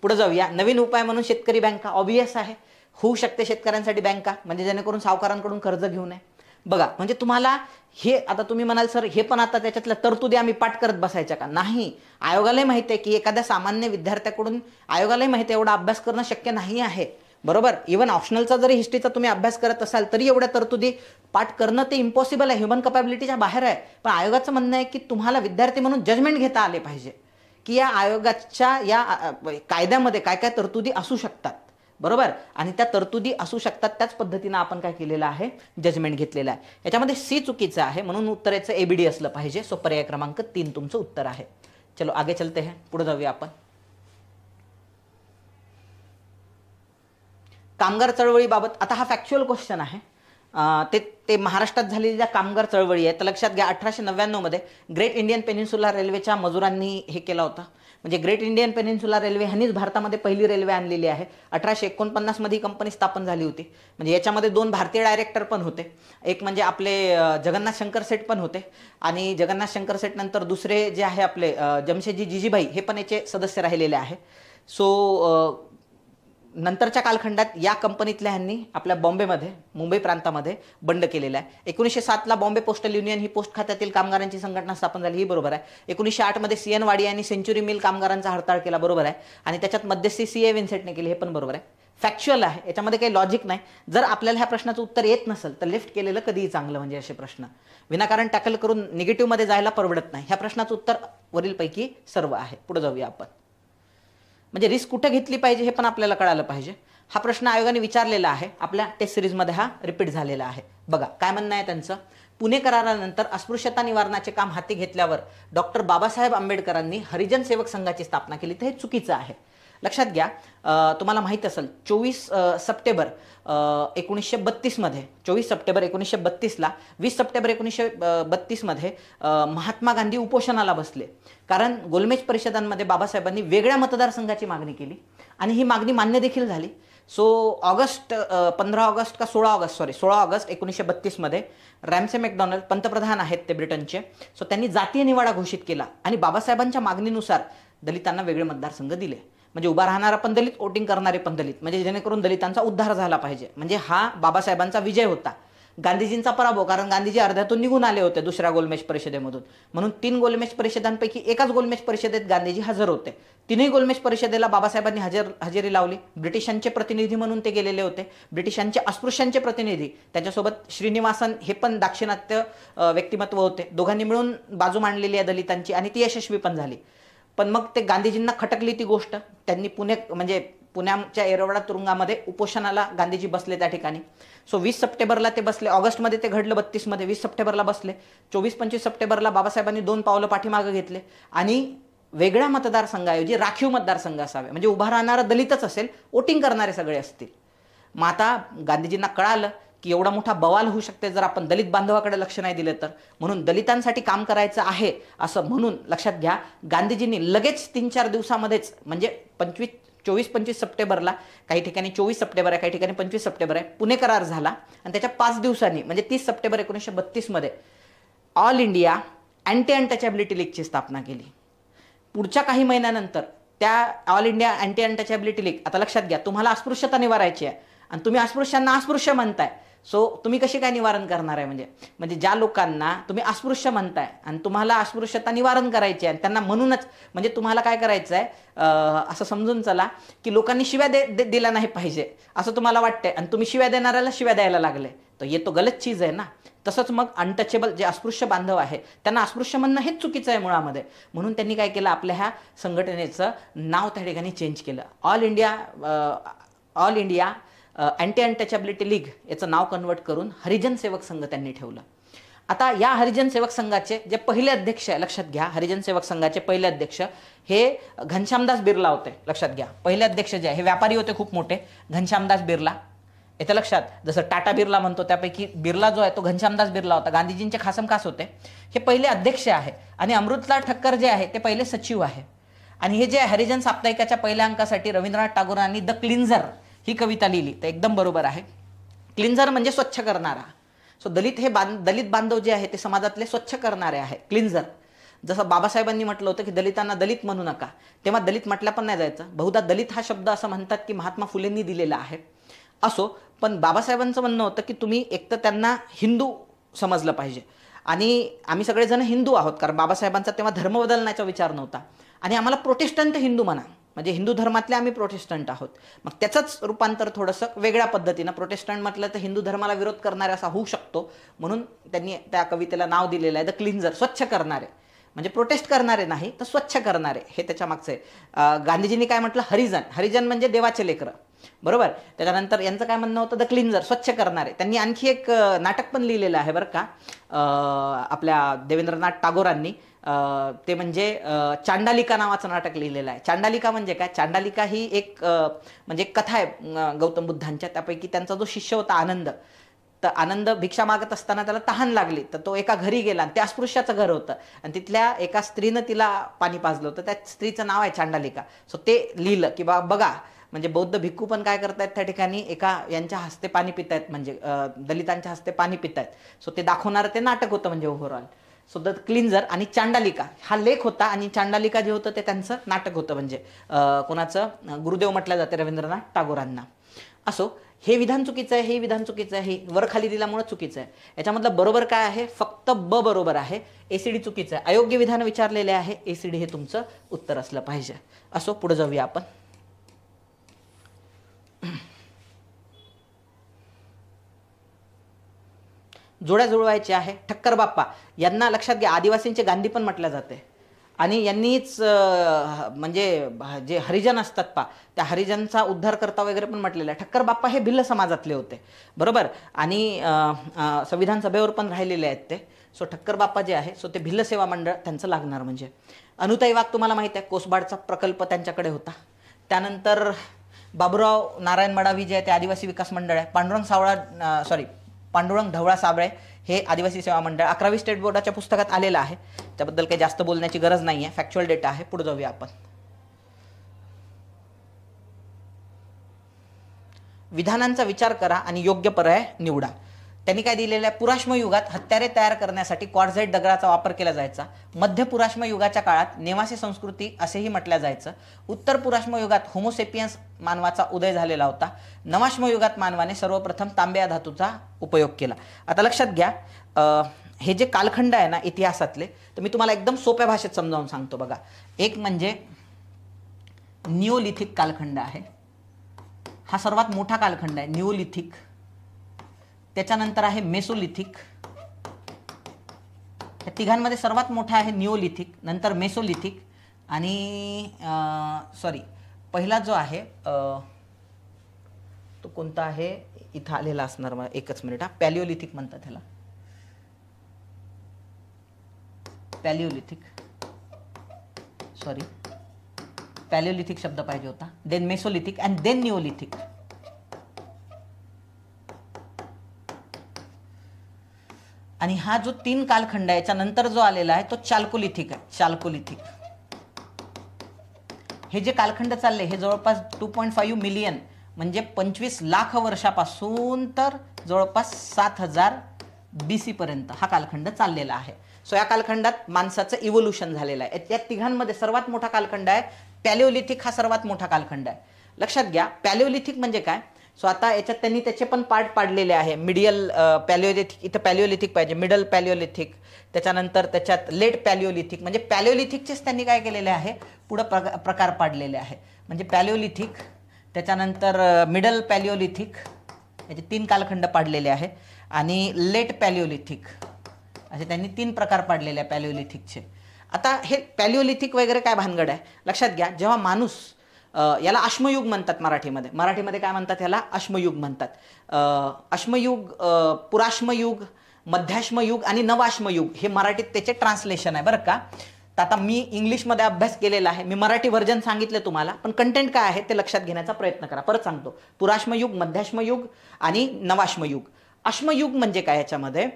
Speaker 1: पुढे जाऊया. नवीन उपाय म्हणून शेतकरी बँका. ऑब्वियस आहे, होऊ शकते शेतकऱ्यांसाठी बँका, म्हणजे जेणेकरून सावकारांकडून कर्ज घेऊ नये. बघा म्हणजे तुम्हाला हे आता तुम्ही म्हणाल सर हे पण आता त्याच्यातल्या तरतुदी आम्ही पाठ करत बसायच्या का? नाही. आयोगालाही माहिती आहे की एखाद्या सामान्य विद्यार्थ्याकडून, आयोगालाही माहिती आहे एवढा अभ्यास करणं शक्य नाही आहे, बरोबर. इव्हन ऑप्शनलचा जरी हिस्ट्रीचा तुम्ही अभ्यास करत असाल तरी एवढ्या तरतुदी पाठ करणं ते इम्पॉसिबल आहे, ह्युमन कपॅबिलिटीच्या बाहेर आहे. पण आयोगाचं म्हणणं आहे की तुम्हाला विद्यार्थी म्हणून जजमेंट घेता आले पाहिजे की या आयोगाच्या या कायद्यामध्ये काय काय तरतुदी असू शकतात, बरोबर. आणि त्या तरतुदी असू शकतात त्याच पद्धतीनं आपण काय केलेलं आहे, जजमेंट घेतलेलं आहे. याच्यामध्ये सी चुकीचं आहे, म्हणून उत्तराचं एबीडी असलं पाहिजे. सो पर्याय क्रमांक 3 तुमचं उत्तर आहे. चलो आगे चलते हैं, पुढे जाऊया आपण. कामगार चळवळीबाबत. आता हा फॅक्च्युअल क्वेश्चन आहे. ते महाराष्ट्रात झालेल्या कामगार चळवळी आहे. तर लक्षात घ्या 1899 मध्ये ग्रेट इंडियन पेनिन्सुला रेल्वेच्या मजुरांनी हे केला होता. म्हणजे ग्रेट इंडियन पेनिन्सुला रेल्वे ह्यांनीच भारतामध्ये पहिली रेल्वे आणलेली आहे. 1849 मध्ये ही कंपनी स्थापन झाली होती. म्हणजे याच्यामध्ये 2 भारतीय डायरेक्टर पण होते. एक म्हणजे आपले जगन्नाथ शंकर सेठ पण होते, आणि जगन्नाथ शंकर सेठ नंतर दुसरे जे आहे आपले जमशेदजी जिजीभाई हे पण याचे सदस्य राहिलेले आहे. सो नंतरच्या कालखंडात या कंपनीतल्या ह्यांनी आपल्या बॉम्बेमध्ये, मुंबई प्रांतामध्ये बंड केलेला आहे. 1907ला बॉम्बे पोस्टल युनियन ही पोस्ट खात्यातील कामगारांची संघटना स्थापन झाली, ही बरोबर आहे. 1908 मध्ये सीएन वाडी यांनी सेंच्युरी मिल कामगारांचा हरताळ केला, बरोबर आहे. आणि त्याच्यात मध्यस्थी सीए विन्सेंटने केली, हे पण बरोबर आहे. फॅक्च्युअल आहे, याच्यामध्ये काही लॉजिक नाही. जर आपल्याला ह्या प्रश्नाचं उत्तर येत नसेल तर लेफ्ट केलेलं कधीही चांगलं. म्हणजे असे प्रश्न विनाकारण टॅकल करून निगेटिव्हमध्ये जायला परवडत नाही. ह्या प्रश्नाचं उत्तर वरीलपैकी सर्व आहे. पुढे जाऊया आपण. म्हणजे रिस्क कुठे घेतली पाहिजे हे पण आपल्याला कळालं पाहिजे. हा प्रश्न आयोगाने विचारलेला आहे, आपल्या टेस्ट सिरीजमध्ये हा रिपीट झालेला आहे. बघा काय म्हणणं आहे त्यांचं. पुणे करारानंतर अस्पृश्यता निवारणाचे काम हाती घेतल्यावर डॉक्टर बाबासाहेब आंबेडकरांनी हरिजन सेवक संघाची स्थापना केली, तर हे चुकीचं आहे. लक्षात घ्या, तुम्हाला माहित असेल 24 सप्टेंबर 1932 मध्ये, 24 सप्टेंबर 1932ला 20 सप्टेंबर 1932 मध्ये महात्मा गांधी उपोषणाला बसले. कारण गोलमेज परिषदांमध्ये बाबासाहेबांनी वेगळ्या मतदारसंघाची मागणी केली आणि ही मागणी मान्य देखील झाली. सो 16 ऑगस्ट 1932 मध्ये रॅमसे मॅकडॉनल्ड पंतप्रधान आहेत ते ब्रिटनचे. सो त्यांनी जातीय निवाडा घोषित केला आणि बाबासाहेबांच्या मागणीनुसार दलितांना वेगळे मतदारसंघ दिले. म्हणजे उभा राहणारा पण दलित, वोटिंग करणारे पण दलित, म्हणजे जेणेकरून दलितांचा उद्धार झाला पाहिजे. म्हणजे हा बाबासाहेबांचा विजय होता. गांधीजींचा पराभव, कारण गांधीजी अर्ध्यातून निघून आले होते दुसऱ्या गोलमेज परिषदेमधून, म्हणून 3 गोलमेज परिषदांपैकी एकाच गोलमेज परिषदेत गांधीजी हजर होते. 3ही गोलमेज परिषदेला बाबासाहेबांनी हजेरी लावली. ब्रिटिशांचे प्रतिनिधी म्हणून ते गेलेले होते, ब्रिटिशांचे अस्पृश्यांचे प्रतिनिधी, त्याच्यासोबत श्रीनिवासन हे पण दाक्षिणात्य व्यक्तिमत्व होते. दोघांनी मिळून बाजू मांडलेली आहे दलितांची आणि ती यशस्वी पण झाली. पण मग ते गांधीजींना खटकली ती गोष्ट. त्यांनी पुण्याच्या येरवडा तुरुंगामध्ये उपोषणाला गांधीजी बसले त्या ठिकाणी. सो 20 सप्टेंबरला ते बसले. ऑगस्टमध्ये ते घडलं 32 मध्ये, 20 सप्टेंबरला बसले. 24-25 सप्टेंबरला बाबासाहेबांनी 2 पावलं पाठीमागे घेतले आणि वेगळ्या मतदारसंघाऐवजी राखीव मतदारसंघ असावे, म्हणजे उभा राहणारा दलितच असेल, वोटिंग करणारे सगळे असतील. मग आता गांधीजींना कळालं की एवढा मोठा बवाल होऊ शकते जर आपण दलित बांधवाकडे लक्ष नाही दिले तर, म्हणून दलितांसाठी काम करायचं आहे असं म्हणून लक्षात घ्या, गांधीजींनी लगेच 3-4 दिवसामध्येच, म्हणजे 24-25 सप्टेंबरला, काही ठिकाणी 24 सप्टेंबर आहे, काही ठिकाणी 25 सप्टेंबर आहे, पुणे करार झाला. आणि त्याच्या 5 दिवसांनी म्हणजे 30 सप्टेंबर 1932 मध्ये ऑल इंडिया अँटी अनटचॅबिलिटी लीगची स्थापना केली. पुढच्या काही महिन्यानंतर त्या ऑल इंडिया अँटी अनटचॅबिलिटी लीग, आता लक्षात घ्या, तुम्हाला अस्पृश्यता निवारायची आहे आणि तुम्ही अस्पृश्यांना अस्पृश्य म्हणताय, सो तुम्ही कशी काय निवारण करणार आहे? म्हणजे ज्या लोकांना तुम्ही अस्पृश्य म्हणताय आणि तुम्हाला अस्पृश्यता निवारण करायची आहे, त्यांना म्हणूनच, म्हणजे तुम्हाला काय करायचं आहे, असं समजून चला की लोकांनी शिव्या दिल्या नाही पाहिजे असं तुम्हाला वाटतंय आणि तुम्ही शिव्या देणाऱ्याला शिव्या द्यायला लागले, तर ये तो गलत चीज आहे ना. तसंच मग अनटचेबल जे अस्पृश्य बांधव आहे त्यांना अस्पृश्य म्हणणं हेच चुकीचं आहे मुळामध्ये. म्हणून त्यांनी काय केलं, आपल्या ह्या संघटनेचं नाव त्या ठिकाणी चेंज केलं. ऑल इंडिया अँटी अनटचॅबिलिटी लीग याचं नाव कन्वर्ट करून हरिजन सेवक संघ त्यांनी ठेवलं. आता या हरिजन सेवक संघाचे जे पहिले अध्यक्ष आहे, लक्षात घ्या, हरिजन सेवक संघाचे पहिले अध्यक्ष हे घनश्यामदास बिर्ला होते. लक्षात घ्या, पहिले अध्यक्ष जे आहे हे व्यापारी होते खूप मोठे, घनश्यामदास बिर्ला. येतं लक्षात, जसं टाटा बिर्ला म्हणतो त्यापैकी बिर्ला जो आहे तो घनश्यामदास बिर्ला होता, गांधीजींचे खासम खास होते. हे पहिले अध्यक्ष आहे. आणि अमृतलाल ठक्कर जे आहे ते पहिले सचिव आहे. आणि हे जे हरिजन साप्ताहिकाच्या पहिल्या अंकासाठी रवींद्रनाथ टागोरांनी द क्लिन्झर ही कविता लिहिली, तर एकदम बरोबर आहे. क्लिन्झर म्हणजे स्वच्छ करणारा. सो दलित बांधव जे आहे ते समाजातले स्वच्छ करणारे आहे, क्लिन्झर. जसं बाबासाहेबांनी म्हटलं होतं की दलितांना दलित म्हणू नका, तेव्हा दलित म्हटल्या पण नाही जायचं. बहुधा दलित हा शब्द असं म्हणतात की महात्मा फुलेंनी दिलेला आहे. असो, पण बाबासाहेबांचं म्हणणं होतं की तुम्ही एक तर त्यांना हिंदू समजलं पाहिजे, आणि आम्ही सगळेजण हिंदू आहोत, कारण बाबासाहेबांचा तेव्हा धर्म बदलण्याचा विचार नव्हता, आणि आम्हाला प्रोटेस्टंट हिंदू म्हणा, म्हणजे हिंदू धर्मातले आम्ही प्रोटेस्टंट आहोत. मग त्याचंच रूपांतर थोडंसं वेगळ्या पद्धतीनं, प्रोटेस्टंट म्हटलं तर हिंदू धर्माला विरोध करणारे असा होऊ शकतो, म्हणून त्यांनी त्या कवितेला नाव दिलेलं आहे द क्लिन्झर, स्वच्छ करणारे. म्हणजे प्रोटेस्ट करणारे नाही तर स्वच्छ करणारे, हे त्याच्या मागचं आहे. गांधीजींनी काय म्हटलं, हरिजन म्हणजे देवाचे लेकरं, बरोबर. त्याच्यानंतर यांचं काय म्हणणं होतं, द क्लिन्झर, स्वच्छ करणारे. त्यांनी आणखी एक नाटक पण लिहिलेलं आहे बरं का, आपल्या देवेंद्रनाथ टागोरांनी, ते म्हणजे चांडालिका नावाचं नाटक लिहिलेलं आहे. चांडालिका म्हणजे काय, चांडालिका ही एक म्हणजे कथा आहे गौतम बुद्धांच्या. त्यापैकी त्यांचा जो शिष्य होता आनंद, तर आनंद भिक्षा मागत असताना त्याला तहान लागली, तर तो एका घरी गेला आणि ते अस्पृश्याचं घर होतं, आणि तिथल्या एका स्त्रीनं तिला पाणी पाजलं होतं. त्या स्त्रीचं नाव आहे चांडालिका. सो ते लिहिलं की बघा, म्हणजे बौद्ध भिक्खू पण काय करतायत त्या ठिकाणी, एका यांच्या हस्ते पाणी पितायत, म्हणजे दलितांच्या हस्ते पाणी पितायत. सो ते दाखवणारं ते नाटक होतं म्हणजे ओव्हरऑल. सो द क्लिन्झर आणि चांडालिका हा लेख होता, आणि चांडालिका जे होतं ते त्यांचं नाटक होतं, म्हणजे कोणाचं, गुरुदेव म्हटलं जाते रवींद्रनाथ टागोरांना. असो, हे विधान चुकीचं आहे, हे विधान चुकीचं आहे, हे वर खाली दिल्यामुळे चुकीचं आहे. याच्यामधलं बरोबर काय आहे, फक्त ब बरोबर आहे, एसीडी चुकीचं आहे. अयोग्य विधान विचारलेले आहे, एसीडी हे तुमचं उत्तर असलं पाहिजे. असो, पुढे जाऊया आपण. जोड्या जुळवायचे आहे. ठक्कर बाप्पा यांना लक्षात घ्या, आदिवासींचे गांधी पण म्हटलं जाते, आणि यांनीच म्हणजे जे हरिजन असतात त्या हरिजनचा उद्धार करता वगैरे पण म्हटलेलं आहे. ठक्कर बाप्पा हे भिल्ल समाजातले होते, बरोबर, आणि संविधान सभेवर पण राहिलेले आहेत ते. सो ठक्कर बाप्पा जे आहे, सो ते भिल्ल सेवा मंडळ त्यांचं लागणार. म्हणजे अनुताई वाघ तुम्हाला माहिती आहे, कोसबाडचा प्रकल्प त्यांच्याकडे होता. त्यानंतर बाबूराव नारायण मडावी जे आहे ते आदिवासी विकास मंडळ आहे. पांडुरंग ढवळा साबळे हे आदिवासी सेवा मंडळ 11वी स्टेट बोर्डाच्या पुस्तकात आलेलं आहे, त्याबद्दल काही जास्त बोलण्याची गरज नाही आहे, फॅक्च्युअल डेटा आहे. पुढे जाऊया आपण. विधानांचा विचार करा आणि योग्य पर्याय निवडा. त्यांनी काय दिलेलं आहे, पुराश्म युगात हत्यारे तयार करण्यासाठी क्वार्ट्झाइट दगडाचा वापर केला जायचा. मध्य पुराश्म युगाच्या काळात नेवासी संस्कृती असेही म्हटलं जायचं. उत्तर पुराश्म युगात होमोसेपियन्स मानवाचा उदय झालेला होता. नवाश्म युगात मानवाने सर्वप्रथम तांबे धातूचा उपयोग केला. आता लक्षात घ्या, हे जे कालखंड आहे ना इतिहासातले, तर मी तुम्हाला एकदम सोप्या भाषेत समजावून सांगतो बघा. एक म्हणजे निओलिथिक कालखंड आहे, हा सर्वात मोठा कालखंड आहे निओलिथिक. त्याच्यानंतर आहे मेसोलिथिक. या तिघांमध्ये सर्वात मोठा आहे निओलिथिक, नंतर मेसोलिथिक आणि पहिला जो आहे तो कोणता आहे, इथं आलेला असणार मला, एकच मिनिट हा. पॅलिओलिथिक म्हणतात ह्याला, पॅलिओलिथिक शब्द पाहिजे होता. Then mesolithic and then neolithic. आणि हा जो 3 कालखंड आहे याच्या नंतर जो आलेला आहे तो चाल्कोलिथिक आहे. चाल्कोलिथिक हे जे कालखंड चालले हे जवळपास 2.5 मिलियन म्हणजे 25 लाख वर्षापासून तर जवळपास 7000 BC पर्यंत हा कालखंड चाललेला आहे. सो या कालखंडात माणसाचं इव्होल्युशन झालेलं आहे. या तिघांमध्ये सर्वात मोठा कालखंड आहे पॅलिओलिथिक, हा सर्वात मोठा कालखंड आहे. लक्षात घ्या पॅलिओलिथिक म्हणजे काय. सो आता याच्यात त्यांनी त्याचे पण पार्ट पाडलेले आहे. मिडियल पॅलिओलिथिक, इथं पॅलिओलिथिक पाहिजे, मिडल पॅलिओलिथिक, त्याच्यानंतर त्याच्यात लेट पॅलिओलिथिक, म्हणजे पॅलिओलिथिकचेच त्यांनी काय केलेले आहे पुढे प्रकार पाडलेले आहे. म्हणजे पॅलिओलिथिक, त्याच्यानंतर मिडल पॅलिओलिथिक, याचे 3 कालखंड पाडलेले आहे. आणि लेट पॅलिओलिथिक असे त्यांनी 3 प्रकार पाडलेले आहे पॅलिओलिथिकचे. आता हे पॅलिओलिथिक वगैरे काय भानगड आहे लक्षात घ्या. जेव्हा माणूस, याला अश्मयुग म्हणतात मराठीमध्ये काय म्हणतात, याला अश्मयुग म्हणतात. अश्मयुग, पुराश्मयुग, मध्याश्मयुग आणि नवाश्मयुग हे मराठीत त्याचे ट्रान्सलेशन आहे बरं का. तर आता मी इंग्लिशमध्ये अभ्यास केलेला आहे, मी मराठी व्हर्जन सांगितले तुम्हाला, पण कंटेंट काय आहे ते लक्षात घेण्याचा प्रयत्न करा. परत सांगतो, पुराश्मयुग, मध्याश्मयुग आणि नवाश्मयुग. अश्मयुग म्हणजे काय, याच्यामध्ये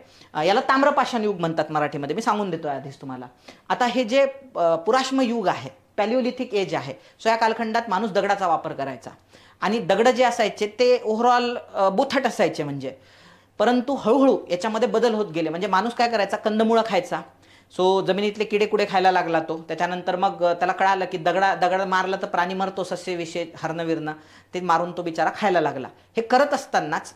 Speaker 1: याला ताम्रपाषाण युग म्हणतात मराठीमध्ये, मी सांगून देतो आधीच तुम्हाला. आता हे जे पुराश्मयुग आहे, पॅलिओलिथिक एज आहे, सो या कालखंडात माणूस दगडाचा वापर करायचा. आणि दगड जे असायचे ते ओव्हरऑल बोथट असायचे म्हणजे, परंतु हळूहळू याच्यामध्ये बदल होत गेले. म्हणजे माणूस काय करायचा, कंदमुळं खायचा. सो जमिनीतले किडे कुडे खायला लागला तो. त्याच्यानंतर मग त्याला कळालं की दगड मारला तर प्राणी मरतो, सस्य विषय हरणविरणं, ते मारून तो बिचारा खायला लागला. हे करत असतानाच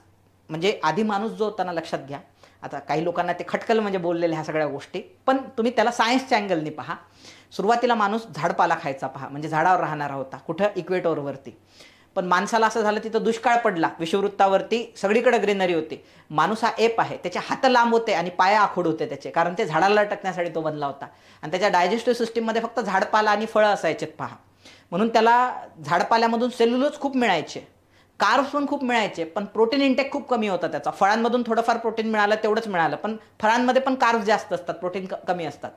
Speaker 1: म्हणजे आधी माणूस जो होता ना, लक्षात घ्या, आता काही लोकांना ते खटकल म्हणजे बोललेले ह्या सगळ्या गोष्टी, पण तुम्ही त्याला सायन्सच्या अँगलनी पहा. सुरुवातीला माणूस झाडपाला खायचा पहा, म्हणजे झाडावर राहणारा होता, कुठं, इक्वेटोरवरती. पण माणसाला असं झालं, तिथं दुष्काळ पडला, विषुववृत्तावरती सगळीकडे ग्रीनरी होती. माणूस हा एप आहे, त्याचे हात लांब होते आणि पाय आखूड होते त्याचे, कारण ते झाडाला लटकण्यासाठी तो बनला होता. आणि त्याच्या डायजेस्टिव्ह सिस्टीममध्ये फक्त झाडपाला आणि फळं असायचेत पहा. म्हणून त्याला झाडपाल्यामधून सेल्युलोज खूप मिळायचे, कार्ब्स पण खूप मिळायचे, पण प्रोटीन इंटेक खूप कमी होता त्याचा. फळांमधून थोडंफार प्रोटीन मिळालं तेवढंच मिळालं, पण फळांमध्ये पण कार्ब्स जास्त असतात, प्रोटीन कमी असतात.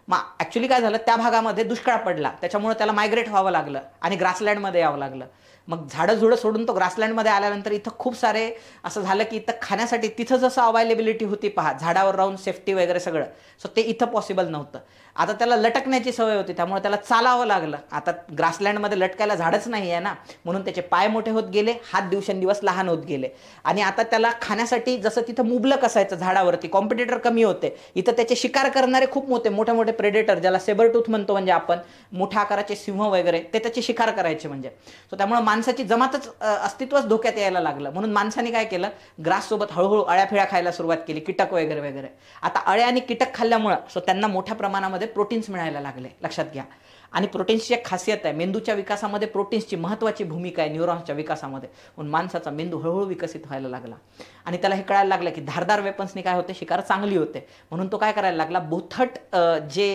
Speaker 1: मग ॲक्च्युली काय झालं, त्या भागामध्ये दुष्काळ पडला, त्याच्यामुळे त्याला मायग्रेट व्हावं लागलं आणि ग्रासलँडमध्ये यावं लागलं. मग झाडं सोडून तो ग्रासलँडमध्ये आल्यानंतर इथं खूप सारे असं झालं की इथं खाण्यासाठी तिथं जसं अवेलेबिलिटी होती पहा, झाडावर राहून सेफ्टी वगैरे सगळं, सो ते इथं पॉसिबल नव्हतं. आता त्याला लटकण्याची सवय होती, त्यामुळे त्याला चालावं लागलं. आता ग्रासलँडमध्ये लटकायला झाडच नाही आहे ना, म्हणून त्याचे पाय मोठे होत गेले, हात दिवसेंदिवस लहान होत गेले. आणि आता त्याला खाण्यासाठी जसं तिथं मुबलक असायचं झाडावरती, कॉम्पिटिटर कमी होते, इथं त्याचे शिकार करणारे खूप मोठे मोठे प्रेडेटर, ज्याला सेबरटूथ म्हणतो म्हणजे आपण, मोठ्या आकाराचे सिंह वगैरे, ते त्याचे शिकार करायचे म्हणजे. सो त्यामुळे माणसाची जमातच अस्तित्वच धोक्यात यायला लागलं. म्हणून माणसाने काय केलं, ग्रास सोबत हळूहळू अळ्या खायला सुरुवात केली, कीटक वगैरे वगैरे. आता अळ्या आणि कीटक खाल्ल्यामुळं सो त्यांना मोठ्या प्रमाणामध्ये प्रोटीन्स मिळायला लागले, लक्षात घ्या. आणि प्रोटीन्सची एक खासियत आहे, मेंदूच्या विकासामध्ये प्रोटीन्सची महत्त्वाची भूमिका आहे, न्यूरॉन्सच्या विकासामध्ये. म्हणून माणसाचा मेंदू हळूहळू विकसित व्हायला लागला. आणि त्याला हे कळायला लागलं की धारदार वेपन्सनी काय होते, शिकार चांगली होते. म्हणून तो काय करायला लागला, बोथट जे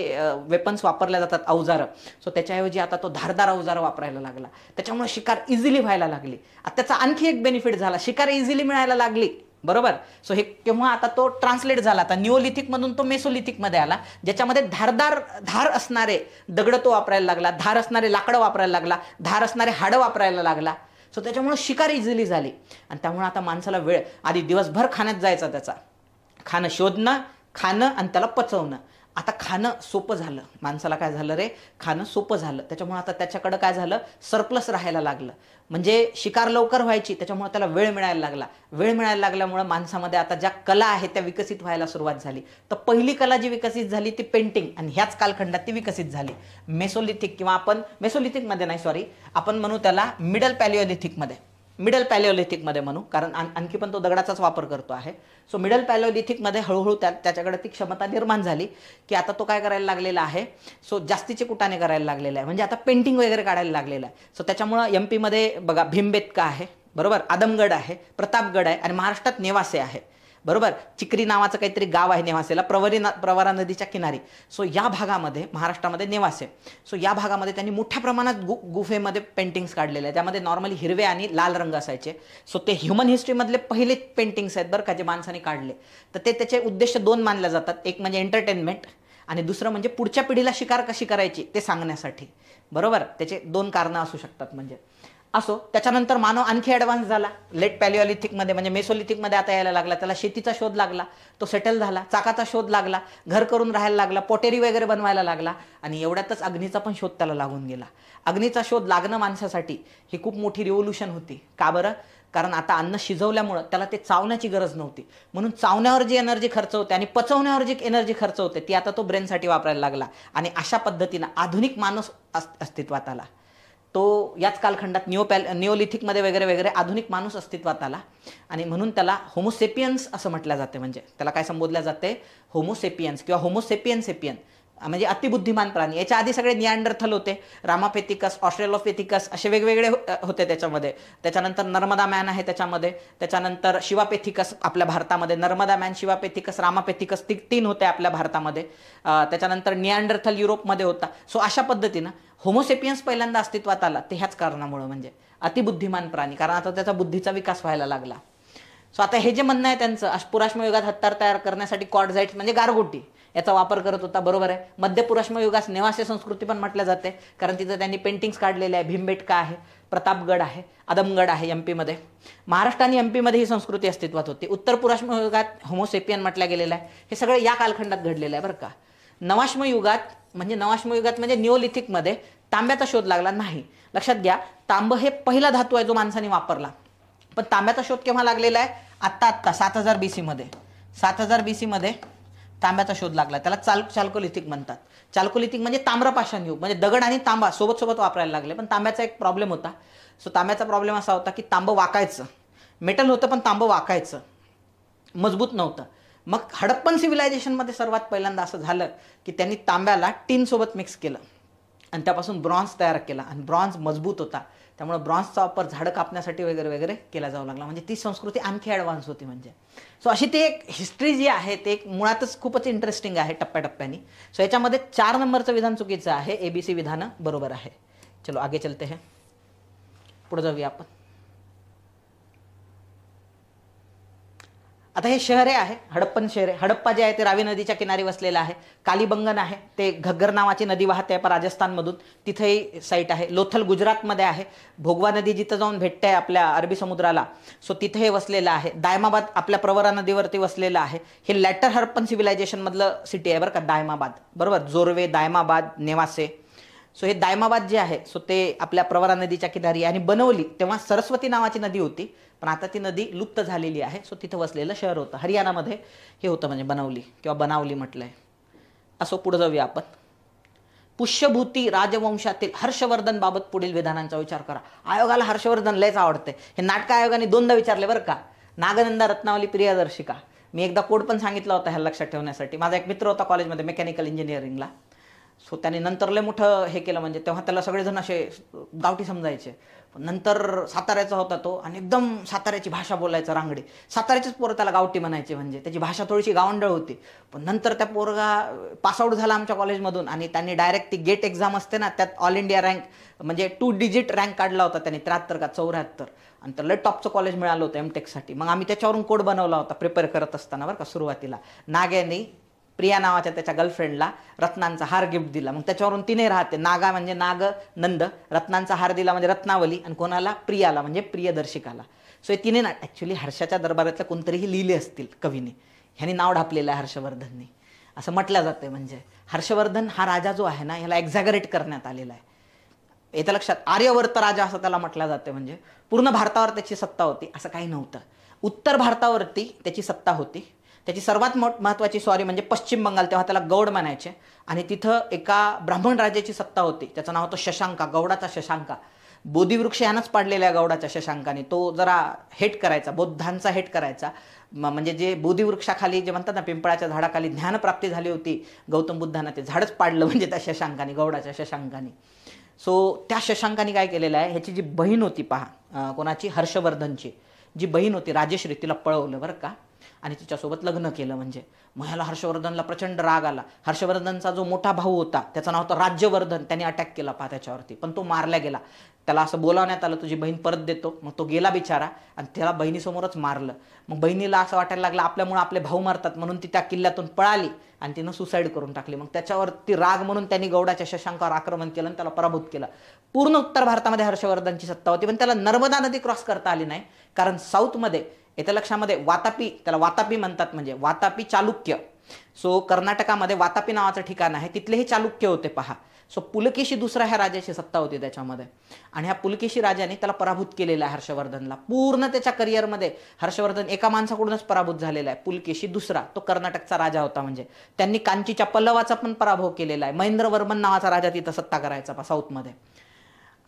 Speaker 1: वेपन्स वापरल्या जातात, अवजारं, सो त्याच्याऐवजी आता तो धारदार अवजारं वापरायला लागला. त्याच्यामुळे शिकार इझिली व्हायला लागली. आता त्याचा आणखी एक बेनिफिट झाला, शिकार इझिली मिळायला लागली, बरोबर. सो हे केव्हा आता तो ट्रान्सलेट झाला, आता निओलिथिक मधून तो मेसोलिथिकमध्ये आला, ज्याच्यामध्ये धार असणारे दगड तो वापरायला लागला, धार असणारे लाकडं वापरायला लागला, धार असणारे हाडं वापरायला लागला. सो त्याच्यामुळे शिकार इझिली झाली. आणि त्यामुळे आता माणसाला वेळ, आधी दिवसभर खाण्यात जायचा त्याचा, खाणं शोधणं, खाणं आणि त्याला पचवणं. आता खाणं सोपं झालं, माणसाला काय झालं रे, खाणं सोपं झालं, त्याच्यामुळे आता त्याच्याकडं काय झालं, सरप्लस राहायला लागलं. म्हणजे शिकार लवकर व्हायची, त्याच्यामुळे त्याला वेळ मिळायला लागला. वेळ मिळायला लागल्यामुळे माणसामध्ये आता ज्या कला आहेत त्या विकसित व्हायला सुरुवात झाली. तर पहिली कला जी विकसित झाली ती पेंटिंग, आणि ह्याच कालखंडात ती विकसित झाली. मेसोलिथिक, किंवा आपण मेसोलिथिकमध्ये नाही, सॉरी, आपण म्हणू त्याला मिडल पॅलिओलिथिकमध्ये, मिडल पॅलिओलिथिकमध्ये म्हणू, कारण आणखी पण तो दगडाचाच वापर करतो आहे. सो मिडल पॅलिओलिथिकमध्ये हळूहळू त्याच्याकडे ती क्षमता निर्माण झाली की आता तो काय करायला लागलेला आहे, सो जास्तीचे कुटाने करायला लागलेला आहे, म्हणजे आता पेंटिंग वगैरे काढायला लागलेला आहे. सो त्याच्यामुळं एमपीमध्ये बघा भीमबेटका आहे, बरोबर, आदमगड आहे, प्रतापगड आहे, आणि महाराष्ट्रात नेवासे आहे, बरोबर. चिक्री नावाचं काहीतरी गाव आहे नेवासेला, प्रवरा नदीच्या किनारी. सो या भागामध्ये, महाराष्ट्रामध्ये नेवासे, सो या भागामध्ये त्यांनी मोठ्या प्रमाणात गुफेमध्ये पेंटिंग्स काढलेले आहेत. त्यामध्ये नॉर्मली हिरवे आणि लाल रंग असायचे. सो ते ह्युमन हिस्ट्रीमधले पहिले पेंटिंग्स आहेत बरं का, जे माणसाने काढले. तर त्याचे उद्देश दोन मानले जातात, एक म्हणजे एंटरटेनमेंट, आणि दुसरं म्हणजे पुढच्या पिढीला शिकार कशी करायची ते सांगण्यासाठी, बरोबर. त्याचे दोन कारणं असू शकतात. म्हणजे असो, त्याच्यानंतर मानव आणखी ॲडव्हान्स झाला. लेट पॅलिओलिथिकमध्ये म्हणजे मेसोलिथिकमध्ये आता यायला लागला. त्याला शेतीचा शोध लागला, तो सेटल झाला. चाकाचा शोध लागला, घर करून राहायला लागला, पोटेरी वगैरे बनवायला लागला, आणि एवढ्यातच अग्नीचा पण शोध त्याला लागून गेला. अग्नीचा शोध लागणं माणसासाठी ही खूप मोठी रिव्होल्युशन होती. का बरं? कारण आता अन्न शिजवल्यामुळं त्याला ते चावण्याची गरज नव्हती, म्हणून चावण्यावर जी एनर्जी खर्च होते आणि पचवण्यावर जी एनर्जी खर्च होते ती आता तो ब्रेनसाठी वापरायला लागला. आणि अशा पद्धतीनं आधुनिक माणूस अस्तित्वात आला. तो याच कालखंडात निओलिथिकमध्ये वगैरे वगैरे आधुनिक माणूस अस्तित्वात आला, आणि म्हणून त्याला होमोसेपियन्स असं म्हटलं जाते. म्हणजे त्याला काय संबोधल्या जाते, होमोसेपियन्स किंवा होमोसेपियन सेपियन, म्हणजे अतिबुद्धिमान प्राणी. याच्या आधी सगळे निअँडरथल होते, रामापेथिकस, ऑस्ट्रेलोपेथिकस असे वेगवेगळे होते त्याच्यामध्ये. त्याच्यानंतर नर्मदा मॅन आहे त्याच्यामध्ये. त्याच्यानंतर शिवापेथिकस आपल्या भारतामध्ये, नर्मदा मॅन, शिवापेथिकस, रामापेथिकस तीन होते आपल्या भारतामध्ये. त्याच्यानंतर निअँडरथल युरोपमध्ये होता. सो अशा पद्धतीनं होमोसेपियन्स पहिल्यांदा अस्तित्वात आला, ते ह्याच कारणामुळं, म्हणजे अतिबुद्धिमान प्राणी, कारण आता त्याचा बुद्धीचा विकास व्हायला लागला. सो आता हे जे म्हणणं आहे त्यांचं, पुराश्म युगात हत्यार तयार करण्यासाठी क्वार्टझाईट्स म्हणजे गारगोटी याचा वापर करत होता, बरोबर आहे. मध्य पुराश्म युगास नेवासे संस्कृती पण म्हटल्या जाते, कारण तिथं त्यांनी पेंटिंग्स काढलेले आहे. भीमबेटका आहे, प्रतापगड आहे, आदमगड आहे एमपीमध्ये. महाराष्ट्र आणि एमपीमध्ये ही संस्कृती अस्तित्वात होती. उत्तर पुराश्म युगात होमोसेपियन म्हटलं गेलेलं आहे. हे सगळं या कालखंडात घडलेलं आहे बरं का. नवाश्म युगात म्हणजे निओलिथिकमध्ये तांब्याचा शोध लागला नाही. लक्षात घ्या, तांब हे पहिला धातू आहे जो माणसाने वापरला, पण तांब्याचा शोध केव्हा लागलेला आहे, आत्ता 7000 BC मध्ये. 7000 BC मध्ये तांब्याचा शोध लागला. त्याला चाल्कोलिथिक म्हणतात. चाल्कोलिथिक म्हणजे ताम्रपाषाण युग, म्हणजे दगड आणि तांबा सोबत वापरायला लागले. पण तांब्याचा एक प्रॉब्लेम होता. सो तांब्याचा प्रॉब्लेम असा होता की तांब वाकायचं, मेटल होतं पण तांब वाकायचं, मजबूत नव्हतं. मग हडप्पन सिव्हिलायझेशनमध्ये सर्वात पहिल्यांदा असं झालं की त्यांनी तांब्याला टीन सोबत मिक्स केलं आणि त्यापासून ब्रॉन्झ तयार केला, आणि ब्रॉन्झ मजबूत होता, त्यामुळे ब्रॉन्झचा वापर झाडं कापण्यासाठी वगैरे वगैरे केला जाऊ लागला. म्हणजे ती संस्कृती आणखी ॲडव्हान्स होती. म्हणजे सो अशी ती एक हिस्ट्री जी आहे ते एक मुळातच खूपच इंटरेस्टिंग आहे टप्प्याटप्प्याने. सो याच्यामध्ये 4 नंबरचं विधान चुकीचं आहे, ABC विधान बरोबर आहे. चलो आगे चलते हैं, पुढे जाऊया आपण. आता हे शहरे आहे, हडप्पन शहरे. हडप्पा जे आहे ते रावी नदीच्या किनारी वसलेलं आहे. कालीबंगन आहे, ते घग्गर नावाची नदी वाहते आहे राजस्थानमधून, तिथेही साईट आहे. लोथल गुजरातमध्ये आहे. भोगवा नदी जिथं जाऊन भेटते आहे आपल्या अरबी समुद्राला, सो तिथे वसलेलं आहे. दायमाबाद आपल्या प्रवरा नदीवरती वसलेलं आहे. हे लॅटर हडप्पन सिव्हिलायझेशन मधलं सिटी आहे बरं का, दायमाबाद, बरोबर. जोरवे, दायमाबाद, नेवासे. सो हे दायमाबाद जे आहे सो ते आपल्या प्रवरा नदीच्या किनारी. आणि बनवली तेव्हा सरस्वती नावाची नदी होती, पण आता ती नदी लुप्त झालेली आहे. सो तिथं वसलेलं शहर होतं. हरियाणामध्ये हे होतं, म्हणजे बनवली किंवा बनावली म्हटलंय. असो पुढे जाऊया आपण. पुष्यभूती राजवंशातील हर्षवर्धन बाबत पुढील विधानांचा विचार करा. आयोगाला हर्षवर्धन लयच आवडते. हे नाटक आयोगाने 2दा विचारले बरं का. नागनंदा, रत्नावली, प्रियदर्शिका. मी एकदा कोड पण सांगितला होता ह्या लक्षात ठेवण्यासाठी. माझा एक मित्र होता कॉलेजमध्ये मेकॅनिकल इंजिनिअरिंगला. सो त्याने नंतर लय मोठं हे केलं, म्हणजे तेव्हा त्याला सगळेजण असे गावठी समजायचे. पण नंतर साताऱ्याचा होता तो, आणि एकदम साताऱ्याची भाषा बोलायचा रांगडी. साताऱ्याचेच पोरं त्याला गावठी म्हणायचे, म्हणजे त्याची भाषा थोडीशी गावंढळ होती. पण नंतर त्या पोरगा पासआउट झाला आमच्या कॉलेजमधून, आणि त्यांनी डायरेक्ट ती गेट एक्झाम असते ना, त्यात ऑल इंडिया रँक म्हणजे 2 डिजिट रँक काढला होता त्यांनी, 73 का 74, आणि त्याला टॉपचं कॉलेज मिळालं होतं एमटेकसाठी. मग आम्ही त्याच्यावरून कोड बनवला होता प्रिपेअर करत असताना बरं का. सुरुवातीला नाग्याने प्रिया नावाच्या त्याच्या गर्लफ्रेंडला रत्नांचा हार गिफ्ट दिला. मग त्याच्यावरून तिने राहते. नागा म्हणजे नाग नंद, रत्नांचा हार दिला म्हणजे रत्नावली, आणि कोणाला, प्रियाला म्हणजे प्रियदर्शिकाला. सो हे तिने ना ॲक्च्युली हर्षाच्या दरबारातल्या कोणतरीही लिहिले असतील कवीने, ह्याने नाव ढापलेलं आहे हर्षवर्धनने. असं म्हटलं जाते. म्हणजे हर्षवर्धन हा राजा जो आहे ना, याला एक्झॅगरेट करण्यात आलेला आहे. येतं लक्षात. आर्यवर्त राजा असं त्याला म्हटलं जाते. म्हणजे पूर्ण भारतावर त्याची सत्ता होती असं काही नव्हतं. उत्तर भारतावरती त्याची सत्ता होती. त्याची सर्वात महत्त्वाची स्वारी म्हणजे पश्चिम बंगाल, तेव्हा त्याला गौड म्हणायचे, आणि तिथं एका ब्राह्मण राजाची सत्ता होती. त्याचं नाव होतं शशांका, गौडाचा शशांका. बोधिवृक्ष यानंच पाडलेला आहे गौडाच्या शशांकाने. तो जरा हेट करायचा, बौद्धांचा हेट करायचा. म्हणजे जे बोधिवृक्षाखाली जे म्हणतात ना, पिंपळाच्या झाडाखाली ज्ञानप्राप्ती झाली होती गौतम बुद्धांना, ते झाडच पाडलं म्हणजे त्या शशांकाने, गौडाच्या शशांकाने. सो त्या शशांकाने काय केलेलं आहे, ह्याची जी बहीण होती पहा, कोणाची, हर्षवर्धनची जी बहीण होती राजेश्री, तिला पळवलं बरं का, आणि तिच्यासोबत लग्न केलं. म्हणजे मग ह्याला हर्षवर्धनला प्रचंड राग आला. हर्षवर्धनचा जो मोठा भाऊ होता त्याचं नाव होतं राज्यवर्धन, त्याने अटॅक केला पहा त्याच्यावरती, पण तो मारला गेला. त्याला असं बोलावण्यात आलं, तुझी बहीण परत देतो. मग तो गेला बिचारा आणि त्याला बहिणीसमोरच मारलं. मग बहिणीला असं वाटायला लागलं आपल्यामुळे आपले भाऊ मारतात, म्हणून ती त्या किल्ल्यातून पळाली आणि तिनं सुसाईड करून टाकली. मग त्याच्यावरती राग म्हणून त्यांनी गौडाच्या शशांकावर आक्रमण केलं आणि त्याला पराभूत केलं. पूर्ण उत्तर भारतामध्ये हर्षवर्धनची सत्ता होती, पण त्याला नर्मदा नदी क्रॉस करता आली नाही, कारण साऊथमध्ये येत्या लक्षामध्ये वातापी, त्याला वातापी म्हणतात, म्हणजे वातापी चालुक्य. सो कर्नाटकामध्ये वातापी नावाचं ठिकाण आहे, तिथले हे चालुक्य होते पहा. सो पुलकेशी दुसरा ह्या राजाची सत्ता होती त्याच्यामध्ये, आणि ह्या पुलकेशी राजाने त्याला पराभूत केलेला आहे हर्षवर्धनला. पूर्ण त्याच्या करिअरमध्ये हर्षवर्धन एका माणसाकडूनच पराभूत झालेला आहे. पुलकेशी दुसरा, तो कर्नाटकचा राजा होता. म्हणजे त्यांनी कांचीच्या पल्लवाचा पण पराभव केलेला आहे. महेंद्रवर्मन नावाचा राजा तिथं सत्ता करायचा पहा साऊथमध्ये.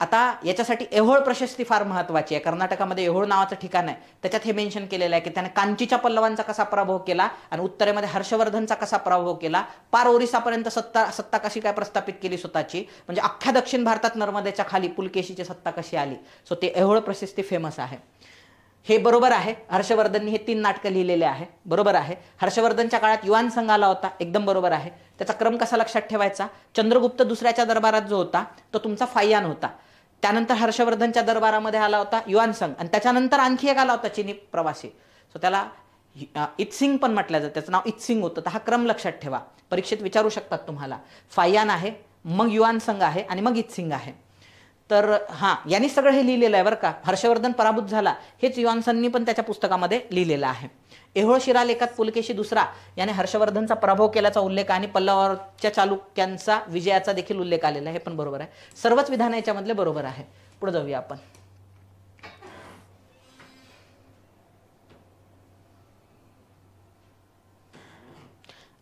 Speaker 1: आता याच्यासाठी ऐहोळ प्रशस्ती फार महत्त्वाची आहे. कर्नाटकामध्ये ऐहोळ नावाचं ठिकाण आहे, त्याच्यात हे मेन्शन केलेलं आहे की त्याने कांचीच्या पल्लवांचा कसा पराभव केला आणि उत्तरेमध्ये हर्षवर्धनचा कसा पराभव केला, पार ओरिसापर्यंत सत्ता कशी काय प्रस्थापित केली स्वतःची. म्हणजे अख्ख्या दक्षिण भारतात नर्मदेच्या खाली पुलकेशीची सत्ता कशी आली. सो ते ऐहोळ प्रशस्ती फेमस आहे. हे बरोबर आहे. हर्षवर्धननी हे 3 नाटकं लिहिलेले आहे, बरोबर आहे. हर्षवर्धनच्या काळात युवान संघ आला होता, एकदम बरोबर आहे. त्याचा क्रम कसा लक्षात ठेवायचा, चंद्रगुप्त दुसऱ्याच्या दरबारात जो होता तो तुमचा फाययान होता. त्यानंतर हर्षवर्धनच्या दरबारामध्ये आला होता युवान संघ, आणि त्याच्यानंतर आणखी एक आला होता चिनी प्रवासी. सो त्याला इत्सिंग पण म्हटलं जातं, त्याचं नाव इत्सिंग होतं. तर हा क्रम लक्षात ठेवा, परीक्षेत विचारू शकतात तुम्हाला. फाययान आहे, मग युवान संघ आहे, आणि मग इत्सिंग आहे. तर हां, यांनी सगळं हे लिहिलेलं आहे बरं का. हर्षवर्धन पराभूत झाला हेच युवानसननी पण त्याच्या पुस्तकामध्ये लिहिलेलं आहे. ऐहोळ शिलालेखात पुलकेशी दुसरा याने हर्षवर्धनचा पराभव केल्याचा उल्लेख आणि पल्लवाच्या चालुक्यांचा विजयाचा देखील उल्लेख आलेला आहे, हे पण बरोबर आहे. सर्वच विधान याच्यामधले बरोबर आहे. पुढे जाऊया आपण.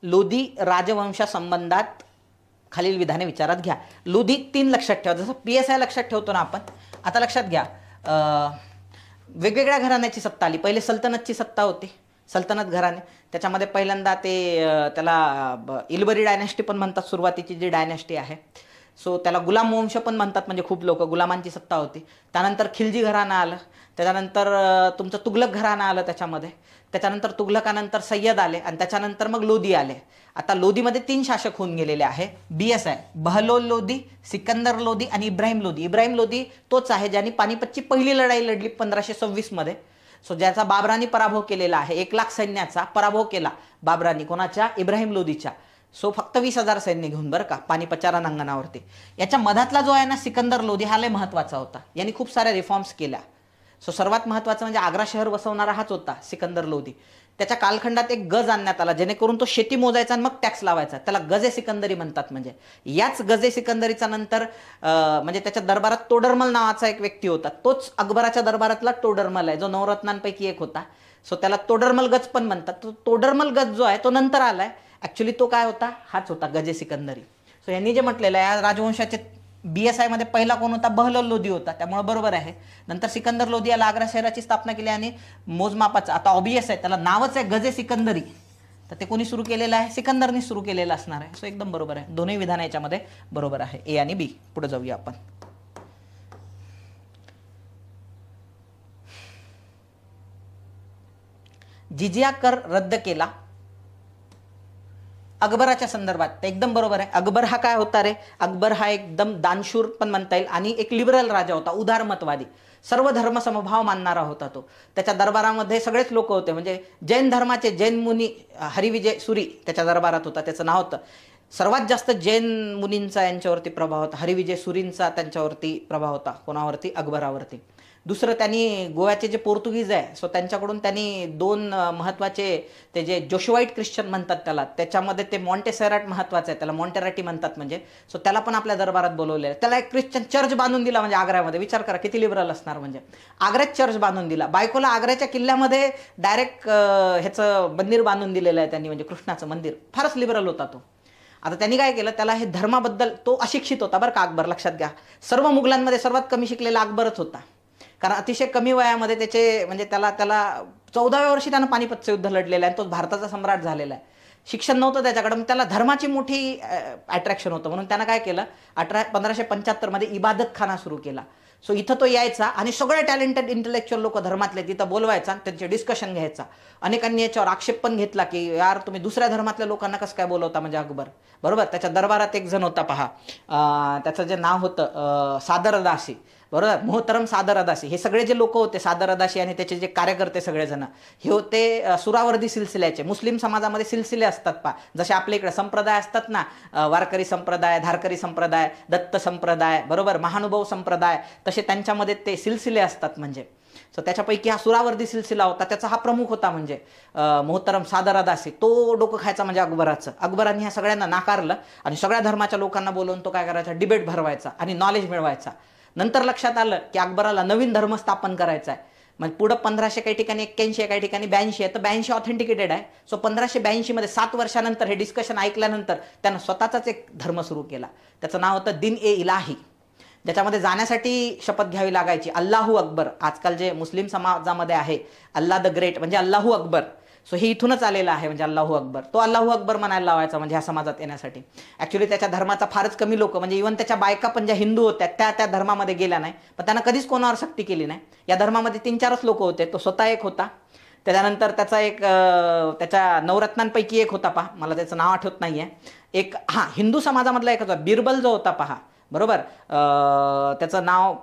Speaker 1: लोधी राजवंशासंबंधात खालील विधाने विचारात घ्या. लोधी 3 लक्षात ठेवा, जसं PSI लक्षात ठेवतो ना आपण. आता लक्षात घ्या, वेगवेगळ्या घराण्याची सत्ता आली. पहिले सल्तनतची सत्ता होती, सल्तनत घराणे. त्याच्यामध्ये पहिल्यांदा त्याला इल्बरी डायनॅस्टी पण म्हणतात, सुरुवातीची जी डायनॅस्टी आहे. सो त्याला गुलाम वंश पण म्हणतात, म्हणजे खूप लोक, गुलामांची सत्ता होती. त्यानंतर खिलजी घराणं आलं, त्याच्यानंतर तुमचं तुगलक घराणं आलं त्याच्यामध्ये. त्याच्यानंतर तुगलकानंतर सय्यद आले, आणि त्याच्यानंतर मग लोधी आले. आता लोधीमध्ये 3 शासक होऊन गेलेले आहे. BSI, बहलोल लोधी, सिकंदर लोधी आणि इब्राहिम लोधी. इब्राहिम लोधी तोच आहे ज्यांनी पानिपतची पहिली लढाई लढली 1526 मध्ये. सो ज्याचा बाबरांनी पराभव केलेला आहे. 1 लाख सैन्याचा पराभव केला बाबरांनी, कोणाच्या, इब्राहिम लोधीच्या. सो फक्त 20,000 सैन्य घेऊन बरं का, पानिपतच्या रणांगणावरती. याच्या मधातला जो आहे ना सिकंदर लोधी, हा लय महत्वाचा होता. यांनी खूप साऱ्या रिफॉर्म्स केल्या. सो सर्वात महत्त्वाचं म्हणजे आग्रा शहर वसवणारा हाच होता सिकंदर लोधी. त्याच्या कालखंडात एक गज आणण्यात आला, जेणेकरून तो शेती मोजायचा आणि मग टॅक्स लावायचा. त्याला गजे सिकंदरी म्हणतात. म्हणजे याच गजे सिकंदरीचा नंतर म्हणजे त्याच्या दरबारात तोडरमल नावाचा एक व्यक्ती होता. तोच अकबराच्या दरबारातला तोडरमल आहे, जो नवरत्नांपैकी एक होता. सो त्याला तोडरमल गज पण म्हणतात. तो तोडरमल गज जो आहे तो नंतर आलाय. ऍक्च्युली तो काय होता, हाच होता गजे सिकंदरी. सो यांनी जे म्हटलेलं आहे, या राजवंशाचे BSI मध्ये पहिला कोण होता, बहलोल लोधी होता, त्यामुळे बरोबर आहे. नंतर सिकंदर लोधी याला आग्रा शहराची स्थापना केली, आणि मोजमापाचा आता ऑबियस आहे, त्याला नावच आहे गजे सिकंदरी. तर ते कोणी सुरू केलेलं आहे, सिकंदरनी सुरू केलेलं असणार आहे. सो एकदम बरोबर आहे. दोन्ही विधान याच्यामध्ये बरोबर आहे, A आणि B. पुढे जाऊया आपण. जिजिया कर रद्द केला अकबराच्या संदर्भात, तर एकदम बरोबर आहे. अकबर हा काय होता रे, अकबर हा एकदम दानशूर पण म्हणता येईल, आणि एक लिबरल राजा होता, उदारमतवादी, सर्व धर्म समभाव मानणारा होता तो. त्याच्या दरबारामध्ये सगळेच लोक होते. म्हणजे जैन धर्माचे जैन मुनी हरिविजय सुरी त्याच्या दरबारात होता, त्याचं नाव होतं. सर्वात जास्त जैन मुनींचा यांच्यावरती प्रभाव होता, हरिविजय सुरींचा त्यांच्यावरती प्रभाव होता. कोणावरती, अकबरावरती. दुसरं त्यांनी गोव्याचे जे पोर्तुगीज आहे सो त्यांच्याकडून त्यांनी 2 महत्त्वाचे ते जे जोशुआईट ख्रिश्चन म्हणतात त्याला, त्याच्यामध्ये ते मॉन्टेसेराट महत्त्वाचं आहे, त्याला मॉन्टेराटी म्हणतात म्हणजे. सो त्याला पण आपल्या दरबारात बोलवलेलं आहे. त्याला एक ख्रिश्चन चर्च बांधून दिला म्हणजे आग्र्यामध्ये. विचार करा किती लिबरल असणार. म्हणजे आग्र्यात चर्च बांधून दिला. बायकोला आग्र्याच्या किल्ल्यामध्ये डायरेक्ट ह्याचं मंदिर बांधून दिलेलं आहे त्यांनी, म्हणजे कृष्णाचं मंदिर. फारच लिबरल होता तो. आता त्यांनी काय केलं, त्याला हे धर्माबद्दल, तो अशिक्षित होता बरं का अकबर, लक्षात घ्या. सर्व मुघलांमध्ये सर्वात कमी शिकलेला अकबरच होता. कारण अतिशय कमी वयामध्ये त्याचे म्हणजे त्याला 14व्या वर्षी त्यानं पानिपतचं युद्ध लढलेलं आहे. तो भारताचा सम्राट झालेला आहे. शिक्षण नव्हतं त्याच्याकडे, मग त्याला धर्माची मोठी अट्रॅक्शन होतं. म्हणून त्यानं काय केलं, 1575 मध्ये इबादतखाना सुरू केला. सो इथं तो यायचा आणि सगळे टॅलेंटेड इंटेलेक्च्युअल लोक धर्मातले तिथं बोलवायचा, त्यांचे डिस्कशन घ्यायचा. अनेकांनी याच्यावर आक्षेप पण घेतला की यार तुम्ही दुसऱ्या धर्मातल्या लोकांना कसं काय बोलवता म्हणजे अकबर, बरोबर. त्याच्या दरबारात एक जण होता पहा, त्याचं जे नाव होतं सादरदासी, बरोबर, मोहतरम सादरदासी. हे सगळे जे लोक होते सादरदासी आणि त्याचे जे कार्यकर्ते सगळेजण हे होते सुरावर्दी सिलसिल्याचे. मुस्लिम समाजामध्ये सिलसिले असतात पहा, जसे आपल्या इकडे संप्रदाय असतात ना, वारकरी संप्रदाय, धारकरी संप्रदाय, दत्त संप्रदाय, बरोबर, महानुभाव संप्रदाय, तसे त्यांच्यामध्ये ते सिलसिले असतात. म्हणजे सो त्याच्यापैकी हा सुरावर्दी सिलसिला होता, त्याचा हा प्रमुख होता म्हणजे मोहतरम सादरदासी. तो डोकं खायचा म्हणजे अकबराचं. अकबरांनी ह्या सगळ्यांना नाकारलं आणि सगळ्या धर्माच्या लोकांना बोलवून तो काय करायचा, डिबेट भरवायचा आणि नॉलेज मिळवायचा. नंतर लक्षात आलं की अकबराला नवीन धर्म स्थापन करायचा आहे. म्हणजे पुढं 1500 काही ठिकाणी 81 काही ठिकाणी 82 आहे, तर 82 ऑथेंटिकेटेड आहे. सो 1582 मध्ये 7 वर्षानंतर हे डिस्कशन ऐकल्यानंतर त्यानं स्वतःचाच एक धर्म सुरू केला. त्याचं नाव होतं दिन ए इलाही, ज्याच्यामध्ये जाण्यासाठी शपथ घ्यावी लागायची अल्लाहू अकबर. आजकाल जे मुस्लिम समाजामध्ये आहे अल्लाह द ग्रेट म्हणजे अल्लाहू अकबर. सो हे इथूनच आलेलं आहे म्हणजे अल्लाहू अकबर. तो अल्लाहू अकबर म्हणायला लावायचा म्हणजे ह्या समाजात येण्यासाठी. ॲक्च्युली त्याच्या धर्माचा फारच कमी लोक, म्हणजे इव्हन त्याच्या बायका पण ज्या हिंदू होत्या त्या धर्मामध्ये गेल्या नाही, पण त्यानं कधीच कोणावर सक्ती केली नाही. या धर्मामध्ये 3-4च लोक होते. तो स्वतः एक होता. त्याच्यानंतर त्याचा एक त्याच्या नवरत्नांपैकी एक होता पहा, मला त्याचं नाव आठवत नाहीये. एक हिंदू समाजामधला एक होता बिरबल जो होता पहा, बरोबर. त्याचं नाव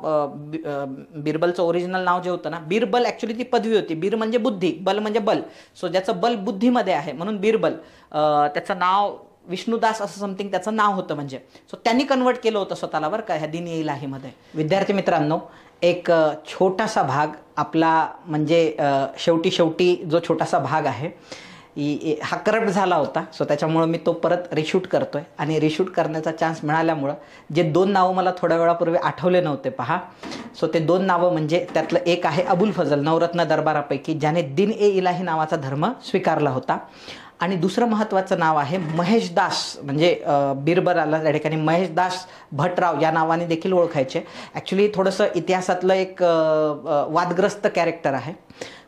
Speaker 1: बिरबलचं ओरिजिनल नाव जे होतं ना, बिरबल ॲक्च्युली ती पदवी होती. बीर म्हणजे बुद्धी, बल म्हणजे बल. सो ज्याचं बल बुद्धीमध्ये आहे म्हणून बिरबल. त्याचं नाव विष्णुदास असं समथिंग त्याचं नाव होतं म्हणजे. सो त्यांनी कन्वर्ट केलं होतं स्वतःला बरं का ह्या दिन ए इलाहीमध्ये. विद्यार्थी मित्रांनो, एक छोटासा भाग आपला म्हणजे शेवटी जो छोटासा भाग आहे हा करप्ट झाला होता. सो त्याच्यामुळं मी तो परत रिशूट करतोय आणि रिशूट करण्याचा चान्स मिळाल्यामुळं जे 2 नावं मला थोड्या वेळापूर्वी आठवले नव्हते पहा. सो ते 2 नावं म्हणजे त्यातलं एक आहे अबुल फजल नवरत्न दरबारापैकी, ज्याने दिन ए इलाही नावाचा धर्म स्वीकारला होता. आणि दुसरं महत्त्वाचं नाव आहे महेशदास, म्हणजे बिरबलाला त्या ठिकाणी महेशदास भटराव या नावाने देखील ओळखायचे. ॲक्च्युली थोडंसं इतिहासातलं एक वादग्रस्त कॅरेक्टर आहे.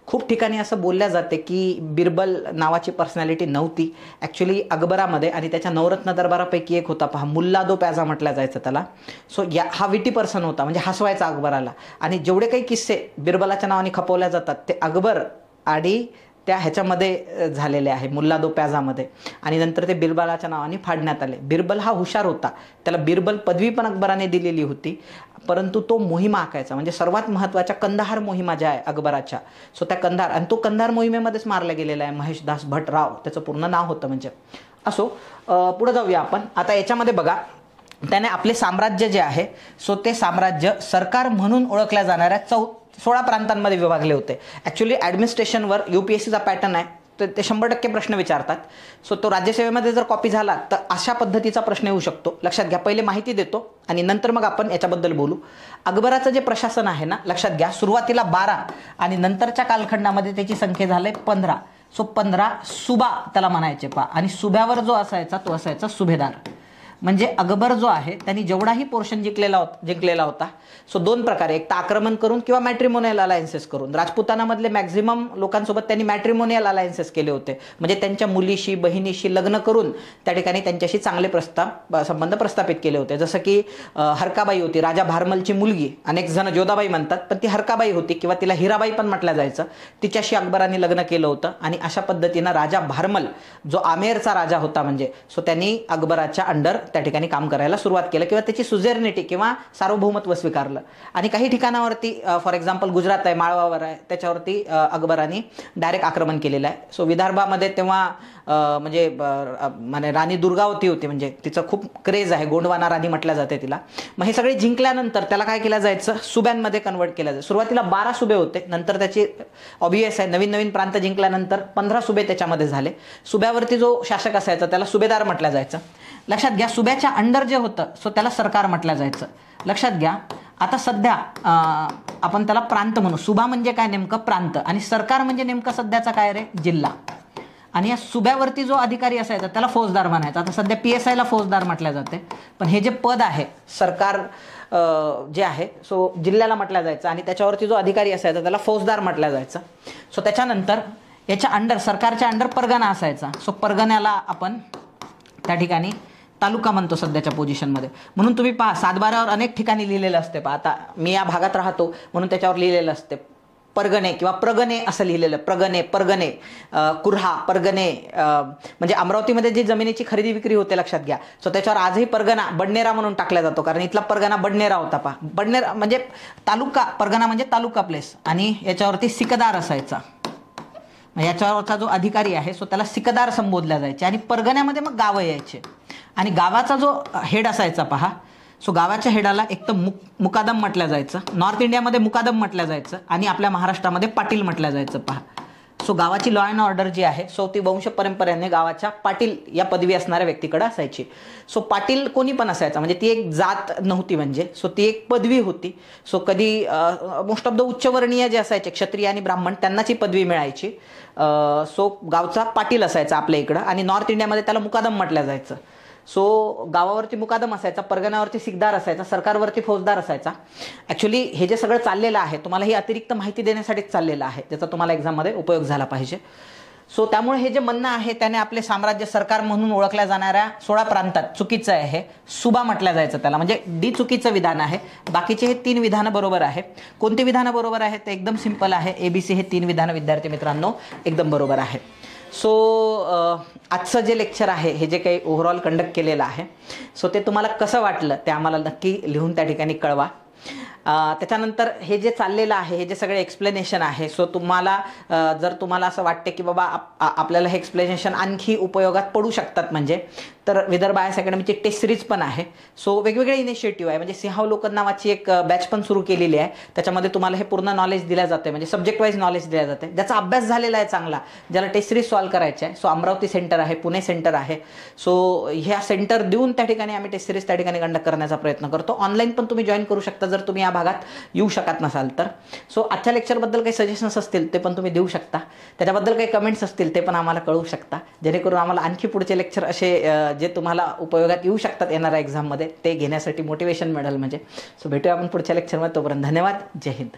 Speaker 1: खूप ठिकाणी असं बोलल्या जाते की बिरबल नावाची पर्सनॅलिटी नव्हती ॲक्च्युली अकबरामध्ये, आणि त्याच्या नवरत्न दरबारापैकी एक होता पहा, मुल्ला दो प्याजा म्हटलं जायचं त्याला. सो हा विटी पर्सन होता, म्हणजे हसवायचा अकबराला. आणि जेवढे काही किस्से बिरबलाच्या नावाने खपवल्या जातात ते अकबर आणि त्या ह्याच्यामध्ये झालेले आहे, मुल्ला दो प्याजामध्ये. आणि नंतर ते बिरबलाच्या नावाने फाडण्यात आले. बिरबल हा हुशार होता, त्याला बिरबल पदवी पण अकबराने दिलेली होती, परंतु तो मोहिमा आखायचा. म्हणजे सर्वात महत्त्वाच्या कंदाहार मोहिमा ज्या आहे अकबराच्या, सो त्या कंदाहार, आणि तो कंदाहार मोहिमेमध्येच मारला गेलेला आहे. महेशदास भटराव त्याचं पूर्ण नाव होतं म्हणजे. असो, पुढे जाऊया आपण. आता याच्यामध्ये बघा, त्याने आपले साम्राज्य जे आहे सो ते साम्राज्य सरकार म्हणून ओळखल्या जाणाऱ्या 16 प्रांतांमध्ये विभागले होते. ॲक्च्युली ॲडमिनिस्ट्रेशनवर UPSCचा पॅटर्न आहे, तर ते 100% प्रश्न विचारतात. सो तो राज्यसेवेमध्ये जर कॉपी झाला तर अशा पद्धतीचा प्रश्न येऊ शकतो. लक्षात घ्या, पहिले माहिती देतो आणि नंतर मग आपण याच्याबद्दल बोलू. अकबराचं जे प्रशासन आहे ना, लक्षात घ्या, सुरुवातीला 12 आणि नंतरच्या कालखंडामध्ये त्याची संख्या झाली 15. सो 15 सुबा त्याला म्हणायचे पा, आणि सुब्यावर जो असायचा तो असायचा सुभेदार. म्हणजे अकबर जो आहे त्यांनी जेवढाही पोर्शन जिंकलेला होता सो 2 प्रकारे, एक तर आक्रमण करून किंवा मॅट्रिमोनियल अलायन्सेस करून. राजपुतानामधले मॅक्झिमम लोकांसोबत त्यांनी मॅट्रिमोनियल अलायन्सेस केले होते, म्हणजे त्यांच्या मुलीशी बहिणीशी लग्न करून त्या ठिकाणी त्यांच्याशी चांगले संबंध प्रस्थापित केले होते. जसं की हरकाबाई होती, राजा भारमलची मुलगी, अनेक जण जोधाबाई म्हणतात पण ती हरकाबाई होती किंवा तिला हिराबाई पण म्हटलं जायचं. तिच्याशी अकबराने लग्न केलं होतं आणि अशा पद्धतीनं राजा भारमल जो आमेरचा राजा होता म्हणजे, सो त्यांनी अकबराच्या अंडर त्या ठिकाणी काम करायला सुरुवात केलं किंवा त्याची सुझेरनिटी किंवा सार्वभौमत्व स्वीकारलं. आणि काही ठिकाणावरती फॉर एक्झाम्पल गुजरात आहे, माळवावर आहे, त्याच्यावरती अकबरांनी डायरेक्ट आक्रमण केलेलं आहे. सो विदर्भामध्ये तेव्हा म्हणजे राणी दुर्गावती होती, म्हणजे तिचं खूप क्रेज आहे, गोंडवाना राणी म्हटलं जाते तिला. मग हे सगळे जिंकल्यानंतर त्याला काय केलं जायचं, सुब्यांमध्ये कन्वर्ट केलं जायचं. सुरुवातीला 12 सुबे होते, नंतर त्याची ऑब्वियस आहे नवीन नवीन प्रांत जिंकल्यानंतर 15 सुबे त्याच्यामध्ये झाले. सुब्यावरती जो शासक असायचा त्याला सुभेदार म्हटलं जायचं. लक्षात घ्या, सुब्याच्या अंडर जे होतं सो त्याला सरकार म्हटलं जायचं. लक्षात घ्या, आता सध्या आपण त्याला प्रांत म्हणू. सुबा म्हणजे काय नेमकं, प्रांत, आणि सरकार म्हणजे नेमकं सध्याचा काय रे, जिल्हा. आणि या सुब्यावरती जो अधिकारी असायचा त्याला फौजदार म्हणायचा. आता सध्या PSI ला फौजदार म्हटलं जाते, पण हे जे पद आहे सरकार जे आहे सो जिल्ह्याला म्हटलं जायचं, आणि त्याच्यावरती जो अधिकारी असायचा त्याला फौजदार म्हटलं जायचं. सो त्याच्यानंतर याच्या अंडर, सरकारच्या अंडर परगणा असायचा. सो परगण्याला आपण त्या ठिकाणी तालुका म्हणतो सध्याच्या पोझिशनमध्ये. म्हणून तुम्ही पहा, 7/12वर अनेक ठिकाणी लिहिलेलं असते. पहा, आता मी या भागात राहतो म्हणून त्याच्यावर लिहिलेलं असते परगणे किंवा प्रगणे असं लिहिलेलं. परगणे, कुर्हा, परगणे, म्हणजे अमरावतीमध्ये जी जमिनीची खरेदी विक्री होते लक्षात घ्या. सो त्याच्यावर आजही परगणा बडनेरा म्हणून टाकला जातो, कारण इथला परगणा बडनेरा होता. पहा, बडनेरा म्हणजे तालुका, परगणा म्हणजे तालुका प्लेस, आणि याच्यावरती सिकदार असायचा. याच्यावरचा जो अधिकारी आहे सो त्याला सिकदार संबोधल्या जायचे. आणि परगण्यामध्ये मग गावं यायचे, आणि गावाचा जो हेड असायचा पहा, सो गावाच्या हेडाला एक तर मुकादम म्हटलं जायचं, नॉर्थ इंडियामध्ये मुकादम म्हटलं जायचं, आणि आपल्या महाराष्ट्रामध्ये पाटील म्हटलं जायचं. पहा, सो गावाची लॉ अँड ऑर्डर जी आहे सो ती वंश परंपरेने गावाच्या पाटील या पदवी असणाऱ्या व्यक्तीकडे असायची. सो पाटील कोणी पण असायचा, म्हणजे ती एक जात नव्हती, म्हणजे सो ती एक पदवी होती. सो कधी मोस्ट ऑफ द उच्चवर्णीय जे असायचे क्षत्रिय आणि ब्राह्मण त्यांनाच ही पदवी मिळायची. सो गावचा पाटील असायचा आपल्या इकडं, आणि नॉर्थ इंडियामध्ये त्याला मुकादम म्हटलं जायचं. सो गावावरती मुकादम असायचा, परगण्यावरती सिकदार असायचा, सरकारवरती फौजदार असायचा. ॲक्च्युली हे जे सगळं चाललेलं आहे तुम्हाला ही अतिरिक्त माहिती देण्यासाठीच चाललेलं आहे, त्याचा तुम्हाला एक्झाममध्ये उपयोग झाला पाहिजे. सो त्यामुळे हे जे म्हणणं आहे त्याने आपले साम्राज्य सरकार म्हणून ओळखल्या जाणाऱ्या 16 प्रांतात चुकीचं आहे. हे सुबा म्हटलं जायचं त्याला, म्हणजे डी चुकीचं विधान आहे. बाकीचे हे 3 विधानं बरोबर आहे. कोणती विधानं बरोबर आहे ते एकदम सिंपल आहे. ABC हे 3 विधानं विद्यार्थी मित्रांनो एकदम बरोबर आहे. सो आजचं जे लेक्चर आहे हे जे काही ओव्हरऑल कंडक्ट केलेलं आहे सो ते तुम्हाला कसं वाटलं ते आम्हाला नक्की लिहून त्या ठिकाणी कळवा. त्याच्यानंतर हे जे चाललेलं आहे, हे जे सगळे एक्सप्लेनेशन आहे सो तुम्हाला जर तुम्हाला असं वाटते की बाबा आपल्याला हे एक्सप्लेनेशन आणखी उपयोगात पडू शकतात, म्हणजे तर विदर्भ IAS अकॅडमीची टेस्ट सिरीज पण आहे. सो वेगवेगळे इनिशिएटिव्ह आहे, म्हणजे सिंहावलोकन नावाची एक बॅच पण सुरू केलेली आहे. त्याच्यामध्ये तुम्हाला हे पूर्ण नॉलेज दिलं जाते, म्हणजे सब्जेक्ट वाईज नॉलेज दिलं जाते, ज्याचा अभ्यास झालेला आहे चांगला, ज्याला टेस्ट सिरीज सॉल्व्ह करायची आहे. सो अमरावती सेंटर आहे, पुणे सेंटर आहे. सो ह्या सेंटर देऊन त्या ठिकाणी आम्ही टेस्ट सिरीज त्या ठिकाणी कंडक्ट करण्याचा प्रयत्न करतो. ऑनलाईन पण तुम्ही जॉईन करू शकता जर तुम्ही या भागात येऊ शकत नसाल तर. सो आजच्या लेक्चरबद्दल काही सजेशन्स असतील ते पण तुम्ही देऊ शकता, त्याच्याबद्दल काही कमेंट्स असतील ते पण आम्हाला कळवू शकता, जेणेकरून आम्हाला आणखी पुढचे लेक्चर असे जे तुम्हाला उपयोगात येऊ शकतात येणाऱ्या एक्झाममध्ये ते घेण्यासाठी मोटिवेशन मिळेल. म्हणजे सो भेटूया आपण पुढच्या लेक्चरमध्ये. तोपर्यंत धन्यवाद. जय हिंद.